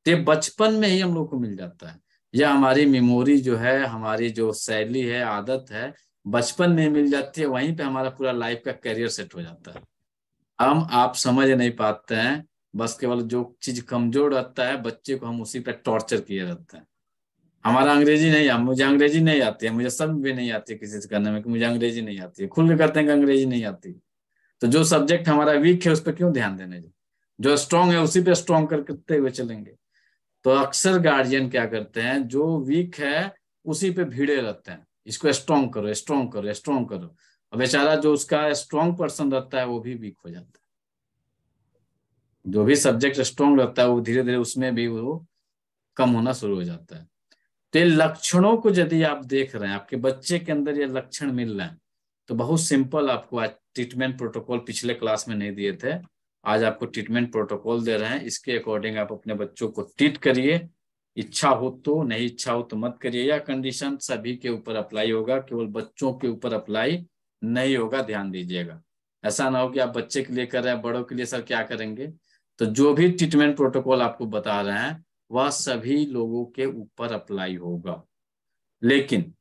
[SPEAKER 1] तो ये बचपन में ही हम लोग को मिल जाता है। यह हमारी मेमोरी जो है, हमारी जो शैली है, आदत है, बचपन में मिल जाती है। वहीं पे हमारा पूरा लाइफ का करियर सेट हो जाता है। हम आप समझ नहीं पाते हैं, बस केवल जो चीज कमजोर रहता है बच्चे को हम उसी पे टॉर्चर किए रहते हैं। हमारा अंग्रेजी नहीं है, मुझे अंग्रेजी नहीं आती है, मुझे सब भी नहीं आती है किसी से करने में कि मुझे अंग्रेजी नहीं आती है, खुल के करते हैं कि अंग्रेजी नहीं आती। तो जो सब्जेक्ट हमारा वीक है उस पर क्यों ध्यान देने, जो स्ट्रांग है उसी पे स्ट्रांग करते हुए चलेंगे। तो अक्सर गार्जियन क्या करते हैं, जो वीक है उसी पे भिड़े रहते हैं, इसको स्ट्रांग करो, स्ट्रांग करो, स्ट्रांग करो। और बेचारा जो उसका स्ट्रांग पर्सन रहता है वो भी वीक हो जाता है। जो भी सब्जेक्ट स्ट्रांग रहता है वो धीरे धीरे उसमें भी वो कम होना शुरू हो जाता है। तो ये लक्षणों को यदि आप देख रहे हैं, आपके बच्चे के अंदर ये लक्षण मिल रहे हैं, तो बहुत सिंपल आपको आज ट्रीटमेंट प्रोटोकॉल पिछले क्लास में नहीं दिए थे, आज आपको ट्रीटमेंट प्रोटोकॉल दे रहे हैं। इसके अकॉर्डिंग आप अपने बच्चों को ट्रीट करिए। इच्छा हो तो, नहीं इच्छा हो तो मत करिए। यह कंडीशन सभी के ऊपर अप्लाई होगा, केवल बच्चों के ऊपर अप्लाई नहीं होगा, ध्यान दीजिएगा। ऐसा ना हो कि आप बच्चे के लिए कर रहे हैं, बड़ों के लिए सर क्या करेंगे। तो जो भी ट्रीटमेंट प्रोटोकॉल आपको बता रहे हैं वह सभी लोगों के ऊपर अप्लाई होगा, लेकिन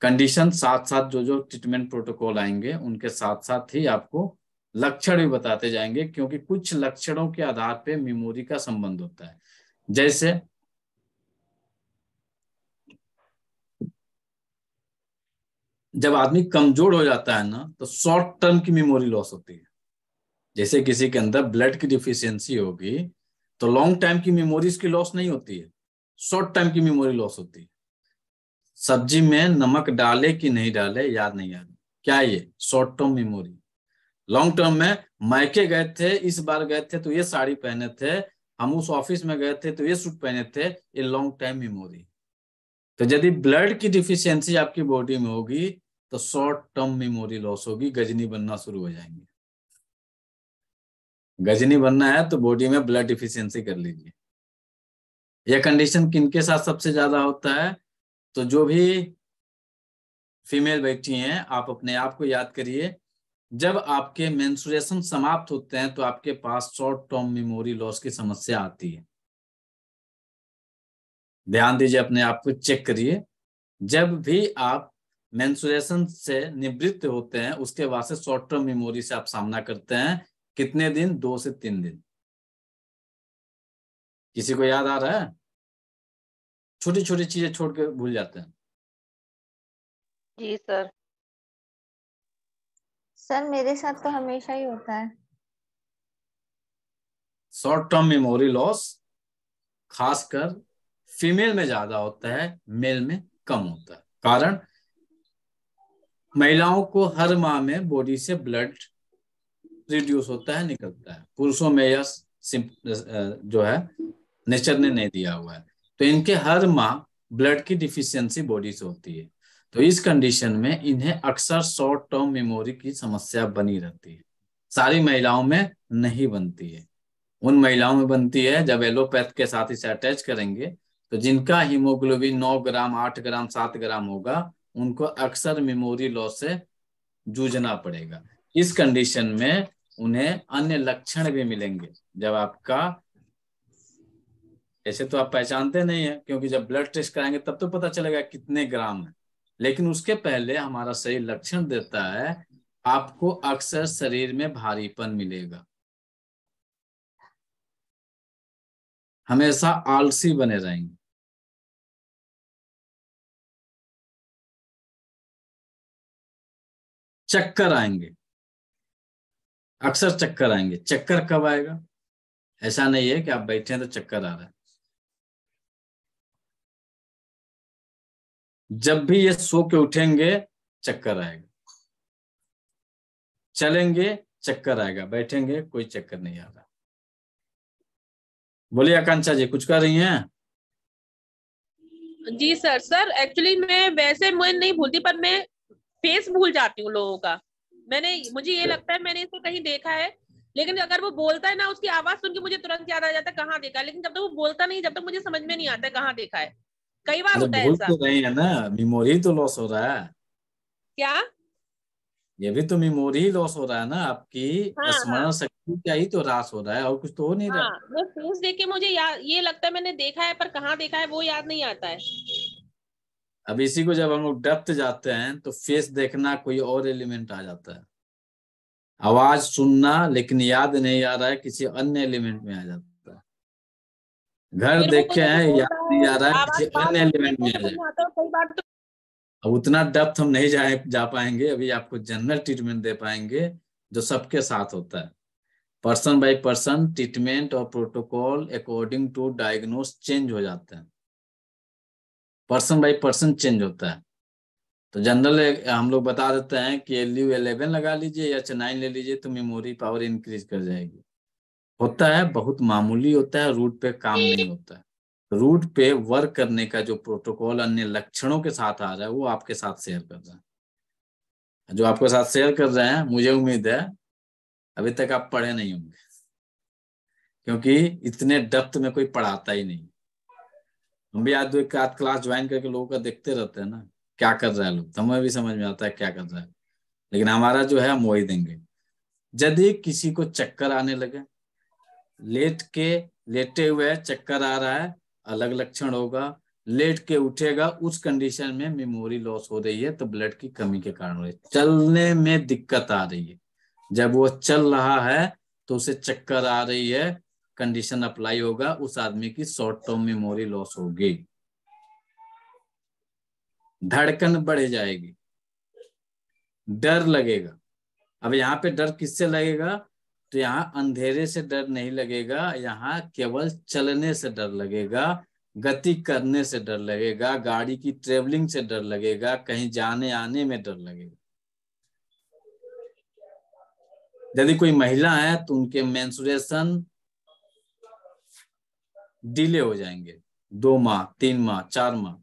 [SPEAKER 1] कंडीशन साथ साथ जो जो ट्रीटमेंट प्रोटोकॉल आएंगे उनके साथ साथ ही आपको लक्षण भी बताते जाएंगे, क्योंकि कुछ लक्षणों के आधार पे मेमोरी का संबंध होता है। जैसे जब आदमी कमजोर हो जाता है ना तो शॉर्ट टर्म की मेमोरी लॉस होती है। जैसे किसी के अंदर ब्लड की डिफिशियंसी होगी तो लॉन्ग टाइम की मेमोरी की लॉस नहीं होती है, शॉर्ट टाइम की मेमोरी लॉस होती है। सब्जी में नमक डाले कि नहीं डाले याद नहीं आ रहा, क्या ये short term memory. Long term में मायके गए थे, इस बार गए थे तो ये साड़ी पहने थे, हम उस ऑफिस में गए थे तो ये सूट पहने थे, ये लॉन्ग टाइम मेमोरी। तो यदि ब्लड की डिफिशियंसी आपकी बॉडी में होगी तो शॉर्ट टर्म मेमोरी लॉस होगी, गजनी बनना शुरू हो जाएंगे। गजनी बनना है तो बॉडी में ब्लड डिफिशियंसी कर लीजिए। यह कंडीशन किनके साथ सबसे ज्यादा होता है? तो जो भी फीमेल बैठी हैं, आप अपने आप को याद करिए, जब आपके मेंस्ट्रुएशन समाप्त होते हैं तो आपके पास शॉर्ट टर्म मेमोरी लॉस की समस्या आती है। ध्यान दीजिए, अपने आप को चेक करिए। जब भी आप मेंस्ट्रुएशन से निवृत्त होते हैं उसके बाद से शॉर्ट टर्म मेमोरी से आप सामना करते हैं। कितने दिन? 2 से 3 दिन। किसी को याद आ रहा है? छोटी छोटी चीजें छोड़ के भूल जाते हैं।
[SPEAKER 6] जी सर।
[SPEAKER 10] सर मेरे साथ तो हमेशा ही होता है।
[SPEAKER 1] शॉर्ट टर्म मेमोरी लॉस खासकर फीमेल में ज्यादा होता है, मेल में कम होता है। कारण महिलाओं को हर माह में बॉडी से ब्लड रिड्यूस होता है, निकलता है। पुरुषों में यह जो है नेचर ने नहीं दिया हुआ है, तो इनके हर माह ब्लड की डिफिशियंसी बॉडी से होती है। तो इस कंडीशन में इन्हें अक्सर शॉर्ट टर्म मेमोरी की समस्या बनी रहती है। सारी महिलाओं में नहीं बनती है, उन महिलाओं में बनती है जब एलोपैथ के साथ इसे अटैच करेंगे तो जिनका हीमोग्लोबिन 9 ग्राम, 8 ग्राम, 7 ग्राम होगा, उनको अक्सर मेमोरी लॉस से जूझना पड़ेगा। इस कंडीशन में उन्हें अन्य लक्षण भी मिलेंगे। जब आपका, ऐसे तो आप पहचानते नहीं है क्योंकि जब ब्लड टेस्ट कराएंगे तब तो पता चलेगा कितने ग्राम है, लेकिन उसके पहले हमारा शरीर लक्षण देता है, आपको अक्सर शरीर में भारीपन मिलेगा, हमेशा आलसी बने रहेंगे, चक्कर आएंगे, अक्सर चक्कर आएंगे। चक्कर कब आएगा? ऐसा नहीं है कि आप बैठे हैं तो चक्कर आ रहा है। जब भी ये सो के उठेंगे चक्कर आएगा, चलेंगे चक्कर आएगा, बैठेंगे कोई चक्कर नहीं आ रहा। बोलिए आकांक्षा जी, कुछ कर रही हैं?
[SPEAKER 4] जी सर। सर एक्चुअली मैं वैसे मैं नहीं भूलती, पर मैं फेस भूल जाती हूँ लोगों का। मुझे ये लगता है मैंने इसको कहीं देखा है, लेकिन अगर वो बोलता है ना, उसकी आवाज सुन के मुझे तुरंत याद आ जाता है कहाँ देखा है, लेकिन जब तक वो बोलता नहीं, जब तक मुझे समझ में नहीं आता कहाँ देखा है। कई बार होता है
[SPEAKER 1] भूल
[SPEAKER 4] ऐसा।
[SPEAKER 1] तो रही है ना, मेमोरी तो लॉस हो रहा है।
[SPEAKER 4] क्या?
[SPEAKER 1] ये भी तो मेमोरी ही लॉस हो रहा है ना, आपकी
[SPEAKER 4] हाँ
[SPEAKER 1] स्मरण
[SPEAKER 4] हाँ
[SPEAKER 1] शक्ति का ही तो ह्रास हो रहा है, और कुछ तो हो नहीं रहा।
[SPEAKER 4] हाँ। वो फेस देख के मुझे ये लगता है मैंने देखा है, पर कहाँ देखा है वो याद नहीं आता है।
[SPEAKER 1] अब इसी को जब हम लोग डेप्थ जाते हैं तो फेस देखना कोई और एलिमेंट आ जाता है, आवाज सुनना लेकिन याद नहीं आ रहा है, किसी अन्य एलिमेंट में आ जाता है। घर
[SPEAKER 4] फिर वो
[SPEAKER 1] देखे
[SPEAKER 4] जब
[SPEAKER 1] हैं, याद
[SPEAKER 4] बोलता
[SPEAKER 1] नहीं
[SPEAKER 4] है,
[SPEAKER 1] आ रहा है,
[SPEAKER 4] आवाज
[SPEAKER 1] किसी
[SPEAKER 4] बात
[SPEAKER 1] अन्य
[SPEAKER 4] सुनने
[SPEAKER 1] एलिमेंट
[SPEAKER 4] को
[SPEAKER 1] में आ
[SPEAKER 4] समझ
[SPEAKER 1] जाए।
[SPEAKER 4] में आता है, कई बार तो
[SPEAKER 1] अब उतना डेप्थ हम नहीं जा पाएंगे, अभी आपको जनरल ट्रीटमेंट दे पाएंगे जो सबके साथ होता है। पर्सन बाय पर्सन ट्रीटमेंट और protocol according to diagnose change हो जाते हैं, पर्सन बाय पर्सन चेंज होता है। तो जनरल हम लोग बता देते हैं कि LU11 लगा लीजिए या H9 ले लीजिए तो मेमोरी पावर इंक्रीज कर जाएगी। होता है बहुत मामूली होता है, रूट पे काम नहीं होता है। रूट पे वर्क करने का जो प्रोटोकॉल अन्य लक्षणों के साथ आ रहा है वो आपके साथ शेयर कर रहा है। जो आपके साथ शेयर कर रहे हैं, मुझे उम्मीद है अभी तक आप पढ़े नहीं होंगे, क्योंकि इतने डेप्थ में कोई पढ़ाता ही नहीं। हम भी आज 2 क्लास ज्वाइन करके लोगों का देखते रहते हैं ना, क्या कर रहा है लोग, तो हमें भी समझ में आता है क्या कर रहा है, लेकिन हमारा जो है हम वही देंगे। यदि किसी को चक्कर आने लगे, लेटे हुए चक्कर आ रहा है, अलग लक्षण होगा। लेट के उठेगा, उस कंडीशन में मेमोरी लॉस हो रही है, तो ब्लड की कमी के कारण हो रही है। चलने में दिक्कत आ रही है, जब वो चल रहा है तो उसे चक्कर आ रही है, कंडीशन अप्लाई होगा, उस आदमी की शॉर्ट टर्म मेमोरी लॉस होगी। धड़कन बढ़ जाएगी, डर लगेगा। अब यहाँ पे डर किससे लगेगा? तो यहाँ अंधेरे से डर नहीं लगेगा, यहाँ केवल चलने से डर लगेगा, गति करने से डर लगेगा, गाड़ी की ट्रेवलिंग से डर लगेगा, कहीं जाने आने में डर लगेगा। यदि कोई महिला है तो उनके मेंस्ट्रुएशन डिले हो जाएंगे, 2 माह, 3 माह, 4 माह,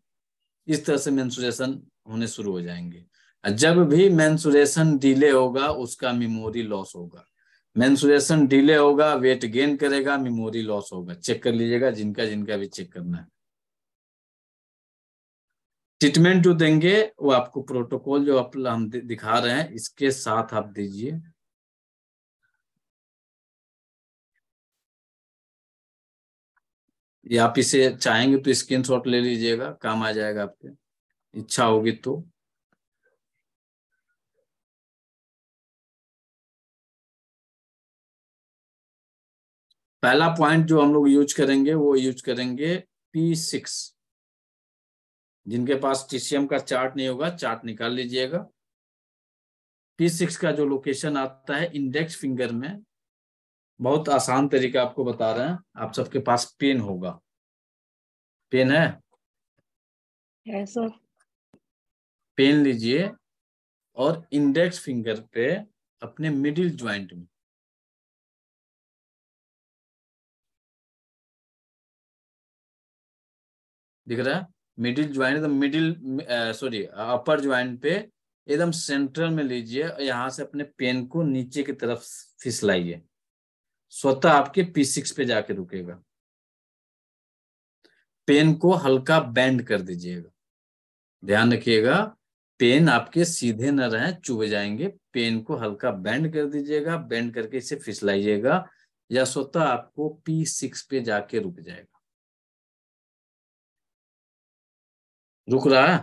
[SPEAKER 1] इस तरह से मेंस्ट्रुएशन होने शुरू हो जाएंगे। जब भी मेंस्ट्रुएशन डिले होगा उसका मेमोरी लॉस होगा। मेंस्ट्रुएशन डिले होगा, वेट गेन करेगा, मेमोरी लॉस होगा। चेक कर लीजिएगा जिनका जिनका भी चेक करना है। ट्रीटमेंट जो देंगे वो आपको प्रोटोकॉल जो हम दिखा रहे हैं इसके साथ आप दीजिए। या आप इसे चाहेंगे तो स्क्रीनशॉट ले लीजिएगा, काम आ जाएगा आपके, इच्छा होगी तो। पहला पॉइंट जो हम लोग यूज करेंगे वो यूज करेंगे P6। जिनके पास TCM का चार्ट नहीं होगा, चार्ट निकाल लीजिएगा। P6 का जो लोकेशन आता है इंडेक्स फिंगर में, बहुत आसान तरीका आपको बता रहे हैं। आप सबके पास पेन होगा, पेन है
[SPEAKER 11] सर।
[SPEAKER 1] पेन लीजिए और इंडेक्स फिंगर पे अपने मिडिल ज्वाइंट में दिख रहा है, मिडिल ज्वाइंट, अपर ज्वाइंट पे एकदम सेंट्रल में लीजिए। यहां से अपने पेन को नीचे की तरफ फिसलाइए, स्वतः आपके P6 पे जाके रुकेगा। पेन को हल्का बेंड कर दीजिएगा, ध्यान रखिएगा पेन आपके सीधे न रहे, चुभ जाएंगे। पेन को हल्का बेंड कर दीजिएगा, बेंड करके इसे फिसलाइएगा, या स्वतः आपको P6 पे जाके रुक जाएगा। रुक रहा है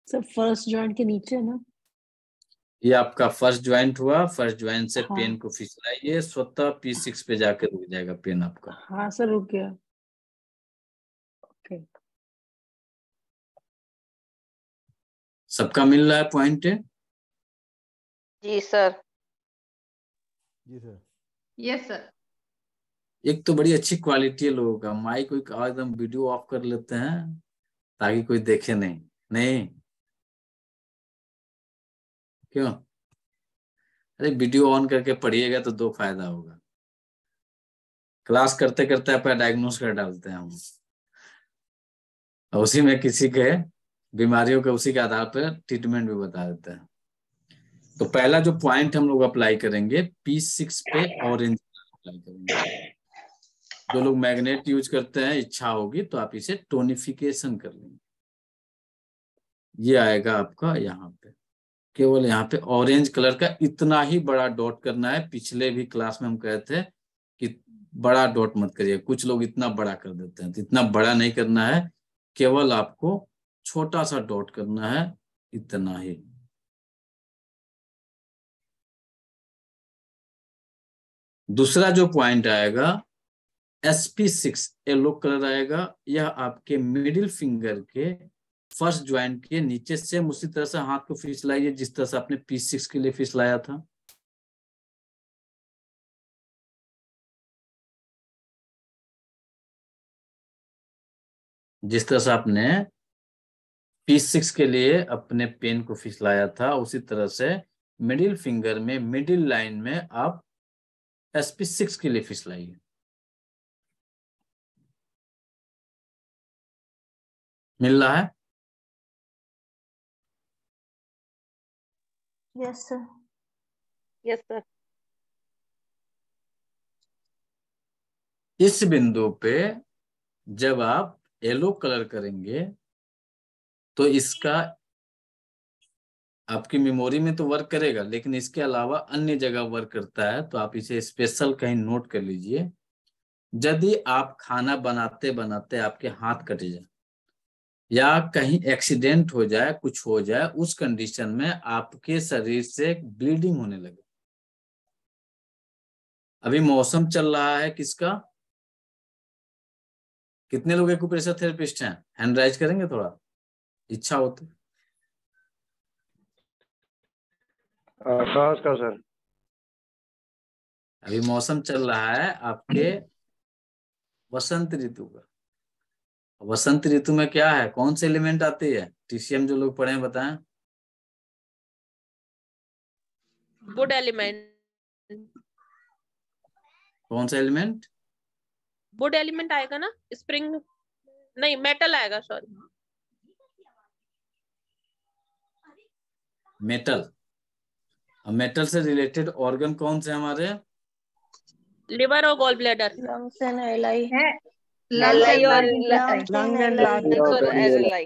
[SPEAKER 11] सर फर्स्ट जॉइंट के नीचे ना,
[SPEAKER 1] ये आपका फर्स्ट ज्वाइंट हुआ। फर्स्ट ज्वाइंट से
[SPEAKER 11] हाँ।
[SPEAKER 1] पेन को फिसलाइए, स्वतः P6 पे जाके रुक जाएगा पेन आपका।
[SPEAKER 11] हाँ सर रुक गया। ओके
[SPEAKER 1] सबका मिल रहा है पॉइंट?
[SPEAKER 4] जी सर।
[SPEAKER 2] जी सर।
[SPEAKER 5] Yes sir.
[SPEAKER 1] एक तो बड़ी अच्छी क्वालिटी है लोगों का, माइक कोई एकदम वीडियो ऑफ कर लेते हैं ताकि कोई देखे नहीं। नहीं क्यों? अरे वीडियो ऑन करके पढ़िएगा तो 2 फायदा होगा। क्लास करते करते आप डायग्नोस कर डालते हैं हम, और उसी में किसी के बीमारियों के उसी के आधार पर ट्रीटमेंट भी बता देते हैं। तो पहला जो पॉइंट हम लोग अप्लाई करेंगे P6 पे ऑरेंज अप्लाई करेंगे। जो लोग मैग्नेट यूज करते हैं, इच्छा होगी तो आप इसे टोनिफिकेशन कर लेंगे। ये आएगा आपका यहाँ पे, केवल यहाँ पे ऑरेंज कलर का इतना ही बड़ा डॉट करना है। पिछले भी क्लास में हम कहे थे कि बड़ा डॉट मत करिए, कुछ लोग इतना बड़ा कर देते हैं, तो इतना बड़ा नहीं करना है, केवल आपको छोटा सा डॉट करना है, इतना ही। दूसरा जो पॉइंट आएगा SP6 येलो कलर आएगा। यह आपके मिडिल फिंगर के फर्स्ट ज्वाइंट के नीचे से उसी तरह से हाथ को फिसलाइए जिस तरह से आपने P6 के लिए फिसलाया था। जिस तरह से आपने P6 के लिए अपने पेन को फिसलाया था, उसी तरह से मिडिल फिंगर में मिडिल लाइन में आप SP6 के लिए फिसलाइए। मिल रहा है?
[SPEAKER 10] Yes sir.
[SPEAKER 4] Yes sir.
[SPEAKER 1] इस बिंदु पे जब आप येलो कलर करेंगे तो इसका आपकी मेमोरी में तो वर्क करेगा, लेकिन इसके अलावा अन्य जगह वर्क करता है। तो आप इसे स्पेशल कहीं नोट कर लीजिए। यदि आप खाना बनाते बनाते आपके हाथ कट जाए या कहीं एक्सीडेंट हो जाए, कुछ हो जाए, उस कंडीशन में आपके शरीर से ब्लीडिंग होने लगे। अभी मौसम चल रहा है किसका? कितने लोग एक्यूप्रेशर थेरेपिस्ट हैं? हैंड राइज करेंगे थोड़ा, इच्छा हो तो।
[SPEAKER 13] नमस्कार सर।
[SPEAKER 1] अभी मौसम चल रहा है आपके वसंत ऋतु का। वसंत ऋतु में क्या है, कौन से एलिमेंट आती है? TCM जो लोग पढ़े हैं बताएं।
[SPEAKER 4] Would element.
[SPEAKER 1] कौन सा एलिमेंट?
[SPEAKER 4] वुड एलिमेंट आएगा ना, स्प्रिंग नहीं, मेटल आएगा, सॉरी।
[SPEAKER 1] मेटल। मेटल से रिलेटेड ऑर्गन कौन से हमारे?
[SPEAKER 13] लिवर और gall bladder.
[SPEAKER 6] Lungs and LI
[SPEAKER 5] है, lungs and
[SPEAKER 7] lung and large
[SPEAKER 13] और एलआई।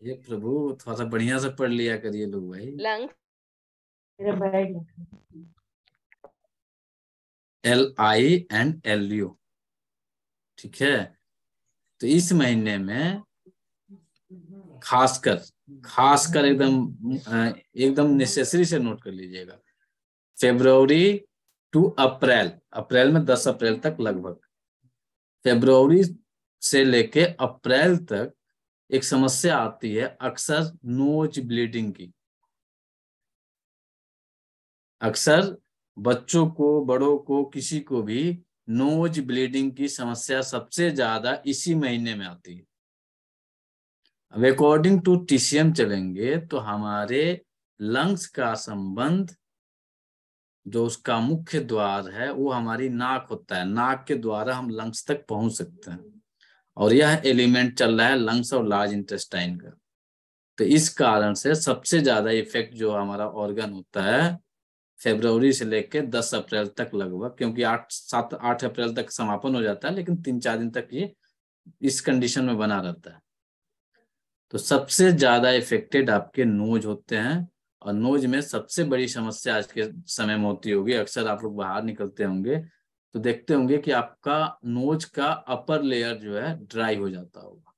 [SPEAKER 1] ये प्रभु थोड़ा सा बढ़िया से पढ़ लिया करिए लोग भाई।
[SPEAKER 13] लंग्स,
[SPEAKER 1] LI एंड LU, ठीक है। तो इस महीने में खासकर एकदम नेसेसरी से नोट कर लीजिएगा, फरवरी टू अप्रैल में 10 अप्रैल तक लगभग, फरवरी से लेके अप्रैल तक एक समस्या आती है अक्सर नोज ब्लीडिंग की। अक्सर बच्चों को, बड़ों को, किसी को भी नोज ब्लीडिंग की समस्या सबसे ज्यादा इसी महीने में आती है। अब अकॉर्डिंग टू TCM चलेंगे तो हमारे लंग्स का संबंध, जो उसका मुख्य द्वार है वो हमारी नाक होता है। नाक के द्वारा हम लंग्स तक पहुंच सकते हैं, और यह एलिमेंट चल रहा है लंग्स और लार्ज इंटेस्टाइन का। तो इस कारण से सबसे ज्यादा इफेक्ट जो हमारा ऑर्गन होता है फरवरी से लेकर 10 अप्रैल तक लगभग, क्योंकि 8 अप्रैल तक समापन हो जाता है, लेकिन 3-4 दिन तक ये इस कंडीशन में बना रहता है। तो सबसे ज्यादा इफेक्टेड आपके नोज होते हैं, और नोज में सबसे बड़ी समस्या आज के समय में होती होगी। अक्सर आप लोग बाहर निकलते होंगे तो देखते होंगे कि आपका नोज का अपर लेयर जो है ड्राई हो जाता होगा।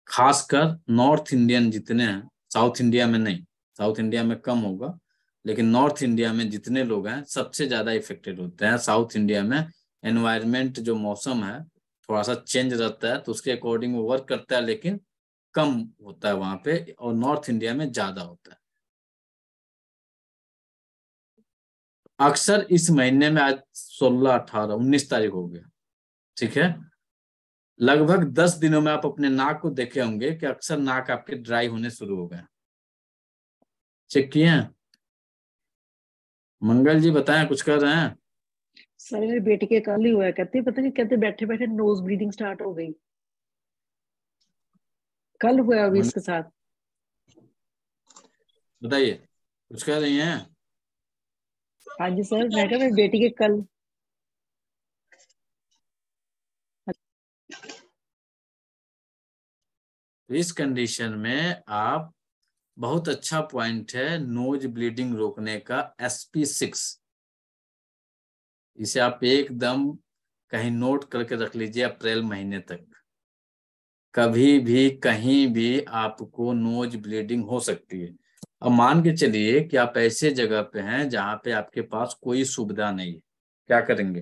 [SPEAKER 1] खासकर नॉर्थ इंडियन जितने हैं, साउथ इंडिया में नहीं, साउथ इंडिया में कम होगा, लेकिन नॉर्थ इंडिया में जितने लोग हैं सबसे ज्यादा इफेक्टेड होते हैं। साउथ इंडिया में एनवायरनमेंट, जो मौसम है थोड़ा सा चेंज रहता है, तो उसके अकॉर्डिंग वो वर्क करता है, लेकिन कम होता है वहां पे, और नॉर्थ इंडिया में ज्यादा होता है। अक्सर इस महीने में, आज 16, 18, 19 तारीख हो गया, ठीक है, लगभग 10 दिनों में आप अपने नाक को देखे होंगे कि अक्सर नाक आपके ड्राई होने शुरू हो गए। चेक किए हैं? मंगल जी बताएं, कुछ कर रहे हैं?
[SPEAKER 11] सर मेरे बेटे के कल ही हुआ है, कहते पता नहीं, कहते बैठे बैठे नोज ब्लीडिंग स्टार्ट हो गई, कल हुआ अभी इसके साथ।
[SPEAKER 1] बताइए, कुछ कर रही हैं?
[SPEAKER 11] हाँ जी सर, मैं कहा मेरी बेटी के कल।
[SPEAKER 1] इस कंडीशन में आप, बहुत अच्छा पॉइंट है नोज ब्लीडिंग रोकने का, SP6। इसे आप एकदम कहीं नोट करके रख लीजिए। अप्रैल महीने तक कभी भी कहीं भी आपको नोज ब्लीडिंग हो सकती है। अब मान के चलिए कि आप ऐसे जगह पे हैं जहां पे आपके पास कोई सुविधा नहीं है, क्या करेंगे?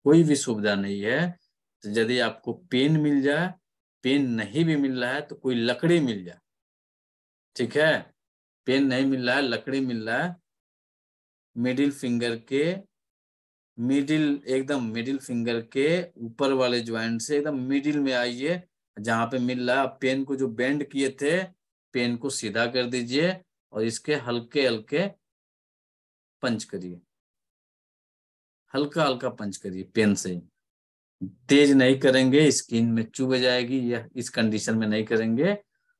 [SPEAKER 1] कोई भी सुविधा नहीं है, तो यदि आपको पेन मिल जाए, पेन नहीं भी मिल रहा है तो कोई लकड़ी मिल जाए, ठीक है, पेन नहीं मिल रहा है, लकड़ी मिल रहा है, मिडिल फिंगर के ऊपर वाले ज्वाइंट से एकदम मिडिल में आइए, जहां पे मिल रहा है, पेन को जो बेंड किए थे, पेन को सीधा कर दीजिए और इसके हल्के हल्के पंच करिए, हल्का हल्का पंच करिए पेन से। तेज नहीं करेंगे, स्किन में चुभ जाएगी, यह इस कंडीशन में नहीं करेंगे,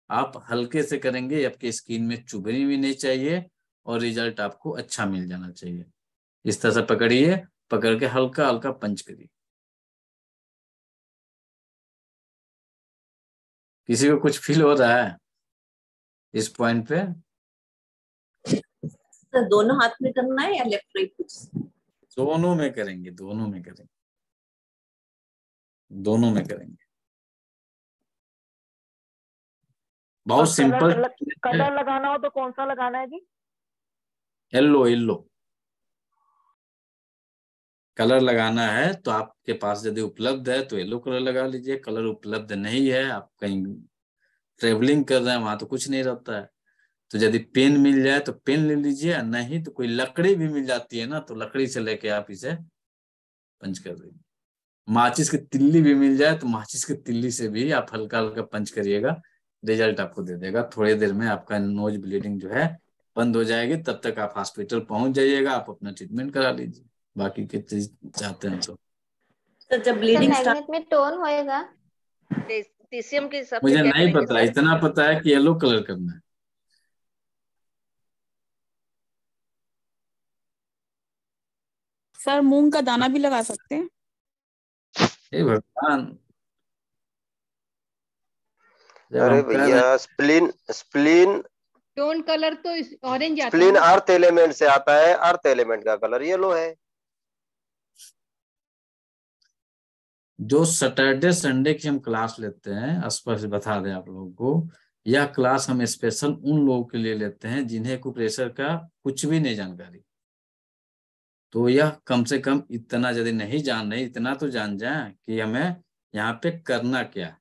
[SPEAKER 1] आप हल्के से करेंगे, आपके स्किन में चुभनी भी नहीं चाहिए और रिजल्ट आपको अच्छा मिल जाना चाहिए। इस तरह से पकड़िए, पकड़ के हल्का हल्का पंच करिए। किसी को कुछ फील हो रहा है इस पॉइंट पे?
[SPEAKER 14] तो दोनों हाथ में करना है या लेफ्ट राइट कुछ?
[SPEAKER 1] दोनों में करेंगे, दोनों में करेंगे, दोनों में करेंगे। बहुत सिंपल।
[SPEAKER 9] कलर लगाना हो तो कौन सा लगाना है जी?
[SPEAKER 1] येलो कलर लगाना है तो आपके पास यदि उपलब्ध है तो येलो कलर लगा लीजिए। कलर उपलब्ध नहीं है, आप कहीं ट्रेवलिंग कर रहे हैं, वहां तो कुछ नहीं रहता है, तो यदि पेन मिल जाए तो पेन ले लीजिए, नहीं तो कोई लकड़ी भी मिल जाती है ना, तो लकड़ी से लेके आप इसे पंच कर दीजिए। माचिस की तिल्ली भी मिल जाए तो माचिस की तिल्ली से भी आप हल्का हल्का पंच करिएगा, रिजल्ट आपको दे देगा। थोड़ी देर में आपका नोज ब्लीडिंग जो है बंद हो जाएगी, तब तक आप हॉस्पिटल पहुंच जाइएगा, आप अपना ट्रीटमेंट करा लीजिए, बाकी की चीज चाहते हैं तो
[SPEAKER 14] जब ब्लीडिंग
[SPEAKER 10] मैग्नेट में टोन होएगा।
[SPEAKER 13] TCM की सबसे
[SPEAKER 1] मुझे
[SPEAKER 13] क्या
[SPEAKER 1] नहीं
[SPEAKER 13] करेंगे
[SPEAKER 1] पता,
[SPEAKER 13] सर?
[SPEAKER 1] इतना पता है कि येलो कलर करना है।
[SPEAKER 13] सर मूंग का दाना भी लगा सकते हैं?
[SPEAKER 1] हे भगवान, जब
[SPEAKER 15] अरे
[SPEAKER 1] हम कह रहे हैं
[SPEAKER 15] भैया स्प्लीन स्प्लीन
[SPEAKER 5] टोन कलर तो ऑरेंज आता है
[SPEAKER 15] स्प्लीन
[SPEAKER 5] ना।
[SPEAKER 15] अर्थ एलिमेंट से आता है, अर्थ एलिमेंट का कलर येलो है।
[SPEAKER 1] जो सैटरडे संडे की हम क्लास लेते हैं, स्पष्ट बता दें आप लोगों को, यह क्लास हम स्पेशल उन लोगों के लिए लेते हैं जिन्हें एक्यूप्रेशर का कुछ भी नहीं जानकारी। तो यह कम से कम इतना यदि नहीं जान रहे, इतना तो जान जाए कि हमें यहाँ पे करना क्या है।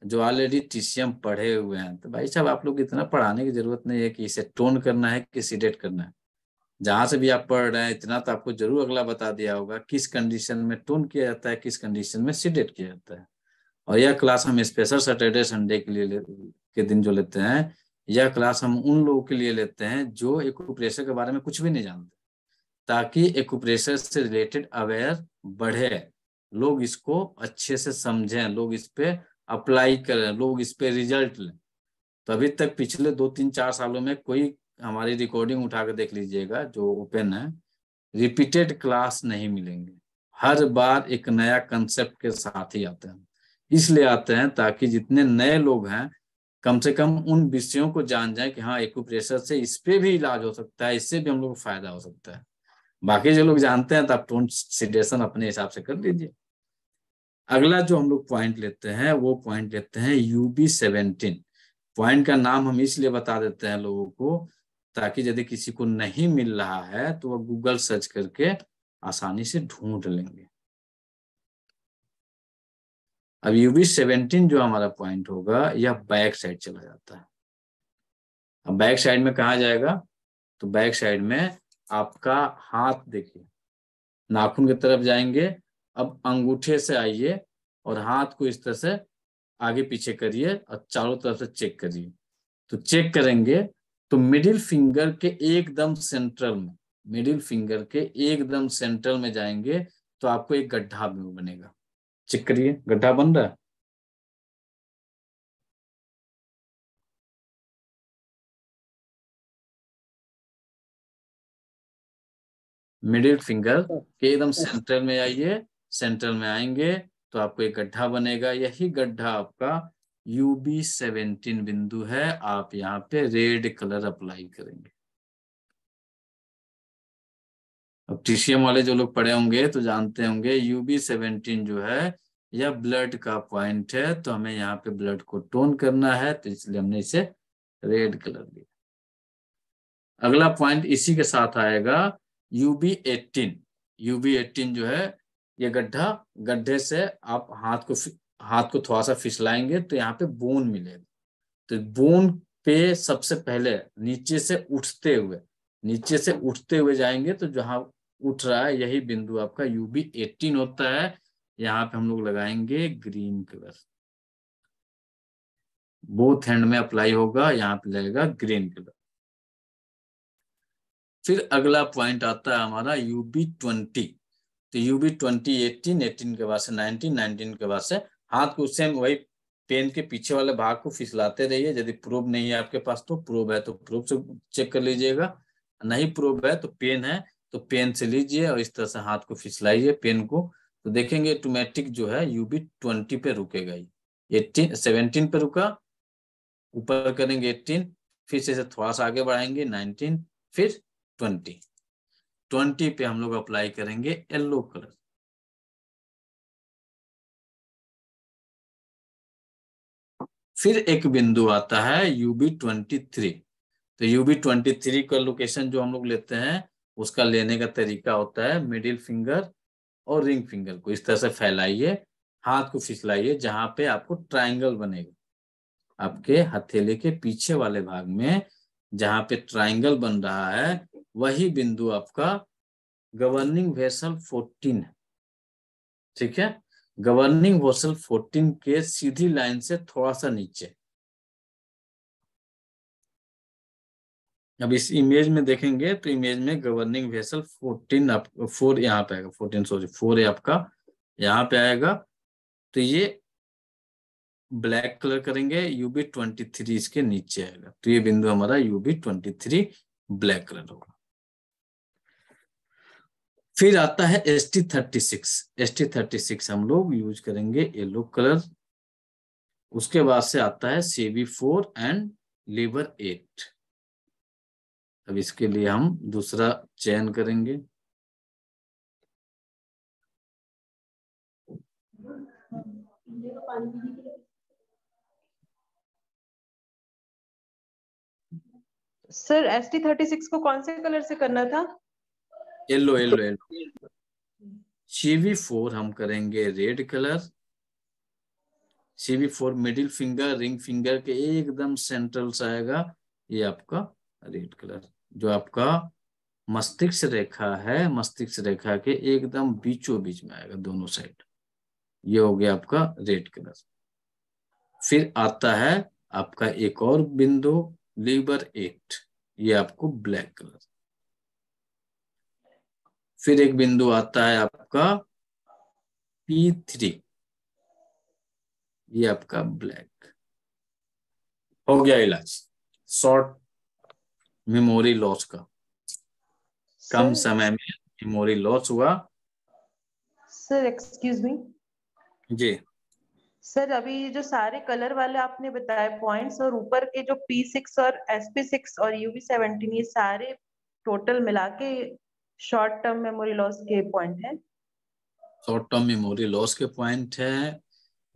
[SPEAKER 1] जो ऑलरेडी टीसीएम पढ़े हुए हैं, तो भाई साहब आप लोग इतना पढ़ाने की जरूरत नहीं है कि इसे टोन करना है कि सीडेट करना है। जहां से भी आप पढ़ रहे हैं इतना तो आपको जरूर अगला बता दिया होगा किस कंडीशन में टोन किया जाता है, किस कंडीशन में सीडेट किया जाता है। और यह क्लास हम स्पेशल सैटरडे संडे के लिए के दिन जो लेते हैं, यह क्लास हम उन लोगों के लिए लेते हैं जो एक्यूप्रेशर के बारे में कुछ भी नहीं जानते, ताकि एक्यूप्रेशर से रिलेटेड अवेयर बढ़े, लोग इसको अच्छे से समझें, लोग इस पे अप्लाई करें, लोग इस पे रिजल्ट लें। तो अभी तक पिछले 2-3-4 सालों में कोई हमारी रिकॉर्डिंग उठा कर देख लीजिएगा जो ओपन है, रिपीटेड क्लास नहीं मिलेंगे। हर बार एक नया कंसेप्ट के साथ ही आते हैं। इसलिए आते हैं ताकि जितने नए लोग हैं कम से कम उन विषयों को जान जाए कि हाँ एक्यूप्रेशर से इस पे भी इलाज हो सकता है, इससे भी हम लोग को फायदा हो सकता है। बाकी जो लोग जानते हैं तो आप टोन सीडेशन अपने हिसाब से कर लीजिए। अगला जो हम लोग पॉइंट लेते हैं वो पॉइंट लेते हैं UB17। पॉइंट का नाम हम इसलिए बता देते हैं लोगों को ताकि यदि किसी को नहीं मिल रहा है तो वह गूगल सर्च करके आसानी से ढूंढ लेंगे। अब UB17 जो हमारा पॉइंट होगा यह बैक साइड चला जाता है। अब बैक साइड में कहा जाएगा, तो बैक साइड में आपका हाथ देखिए, नाखून की तरफ जाएंगे। अब अंगूठे से आइए और हाथ को इस तरह से आगे पीछे करिए और चारों तरफ से चेक करिए। तो चेक करेंगे तो मिडिल फिंगर के एकदम सेंट्रल में, मिडिल फिंगर के एकदम सेंट्रल में जाएंगे तो आपको एक गड्ढा बनेगा। चेक करिए, गड्ढा बन रहा है। मिडिल फिंगर के एकदम सेंट्रल में आइए, सेंट्रल में आएंगे तो आपको एक गड्ढा बनेगा। यही गड्ढा आपका UB17 बिंदु है। आप यहाँ पे रेड कलर अप्लाई करेंगे। अब टीसीएम वाले जो लोग पढ़े होंगे तो जानते होंगे UB17 जो है यह ब्लड का पॉइंट है, तो हमें यहाँ पे ब्लड को टोन करना है, तो इसलिए हमने इसे रेड कलर दिया। अगला पॉइंट इसी के साथ आएगा UB18। UB18 जो है ये गड्ढा, गड्ढे से आप हाथ को थोड़ा सा फिसलाएंगे तो यहाँ पे बोन मिलेगा। तो बोन पे सबसे पहले नीचे से उठते हुए जाएंगे, तो जहां उठ रहा है यही बिंदु आपका UB18 होता है। यहाँ पे हम लोग लगाएंगे ग्रीन कलर, बोथ हैंड में अप्लाई होगा, यहाँ पे लगेगा ग्रीन कलर। फिर अगला पॉइंट आता है हमारा UB20। तो UB20 18 के बाद से 19 के बाद से हाथ को सेम वही पेन के पीछे वाले भाग को फिसलाते रहिए। यदि प्रोब नहीं है आपके पास तो प्रोब है तो प्रोब से चेक कर लीजिएगा, नहीं प्रोब है तो पेन है तो पेन से लीजिए और इस तरह से हाथ को फिसलाइए पेन को, तो देखेंगे ऑटोमेटिक जो है UB20 पे रुकेगा। 17 पे रुका, ऊपर करेंगे 18, फिर से थोड़ा सा आगे बढ़ाएंगे 19, फिर 20 पे हम लोग अप्लाई करेंगे येलो कलर। फिर एक बिंदु आता है UB23। तो UB23 का लोकेशन जो हम लोग लेते हैं उसका लेने का तरीका होता है मिडिल फिंगर और रिंग फिंगर को इस तरह से फैलाइए, हाथ को फिसलाइए, जहां पे आपको ट्रायंगल बनेगा। आपके हथेली के पीछे वाले भाग में जहां पे ट्रायंगल बन रहा है वही बिंदु आपका गवर्निंग वेसल 14 है। ठीक है, गवर्निंग वेसल 14 के सीधी लाइन से थोड़ा सा नीचे। अब इस इमेज में देखेंगे तो इमेज में गवर्निंग वेसल 4 यहाँ पे आएगा, 4 है आपका यहाँ पे आएगा। तो ये ब्लैक कलर करेंगे, UB23 इसके नीचे आएगा, तो ये बिंदु हमारा UB23 ब्लैक कलर होगा। फिर आता है ST36। ST36 हम लोग यूज करेंगे येलो कलर। उसके बाद से आता है CV4 एंड लीवर 8। अब इसके लिए हम दूसरा चयन करेंगे।
[SPEAKER 4] सर ST36 को कौन से कलर से करना था?
[SPEAKER 1] Yellow yellow yellow. CV4 हम करेंगे red colour. CV4 middle finger, ring finger के एकदम सेंट्रल से आएगा, ये आपका रेड कलर। जो आपका मस्तिष्क रेखा है, मस्तिष्क रेखा के एकदम बीचों बीच में आएगा, दोनों साइड। ये हो गया आपका रेड कलर। फिर आता है आपका एक और बिंदु लीवर 8, ये आपको ब्लैक कलर। फिर एक बिंदु आता है आपका P3, ये आपका ब्लैक। हो गया इलाज शॉर्ट मेमोरी लॉस का। कम समय में मेमोरी लॉस हुआ।
[SPEAKER 4] सर एक्सक्यूज मी
[SPEAKER 1] जी
[SPEAKER 4] सर, अभी जो सारे कलर वाले आपने बताए पॉइंट्स, और ऊपर के जो P6 और SP6 और UV17, ये सारे टोटल मिला के शॉर्ट टर्म मेमोरी लॉस के पॉइंट है।
[SPEAKER 1] शॉर्ट टर्म मेमोरी लॉस के पॉइंट है,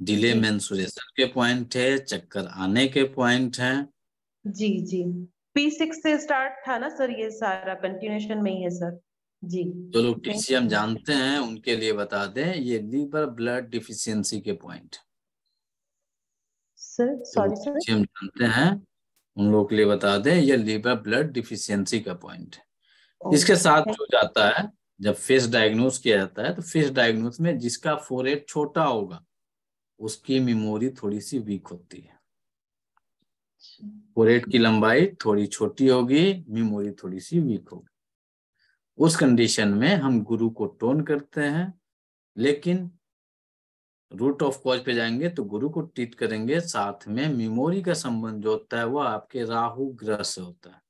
[SPEAKER 1] डिले मेंसुरेशन के पॉइंट है, चक्कर आने के पॉइंट है।
[SPEAKER 4] जी जी, P6 से स्टार्ट था ना सर, ये सारा कंटिन्यूएशन में ही है सर। जी
[SPEAKER 1] जो लोग TCM जानते हैं उनके लिए बता दें, ये लीवर ब्लड डिफिशियंसी के point.
[SPEAKER 4] Sir sorry sir,
[SPEAKER 1] TCM जानते हैं उन लोगों के लिए बता दें, ये लीवर ब्लड डिफिशियंसी का पॉइंट है। इसके साथ जो जाता है, जब फेस डायग्नोस किया जाता है तो फेस डायग्नोस में जिसका फोरहेड छोटा होगा उसकी मेमोरी थोड़ी सी वीक होती है। फोरहेड की लंबाई थोड़ी छोटी होगी, मेमोरी थोड़ी सी वीक होगी। उस कंडीशन में हम गुरु को टोन करते हैं, लेकिन रूट ऑफ कॉज पे जाएंगे तो गुरु को ट्रीट करेंगे। साथ में मेमोरी का संबंध जो होता है वो आपके राहु ग्रह से होता है।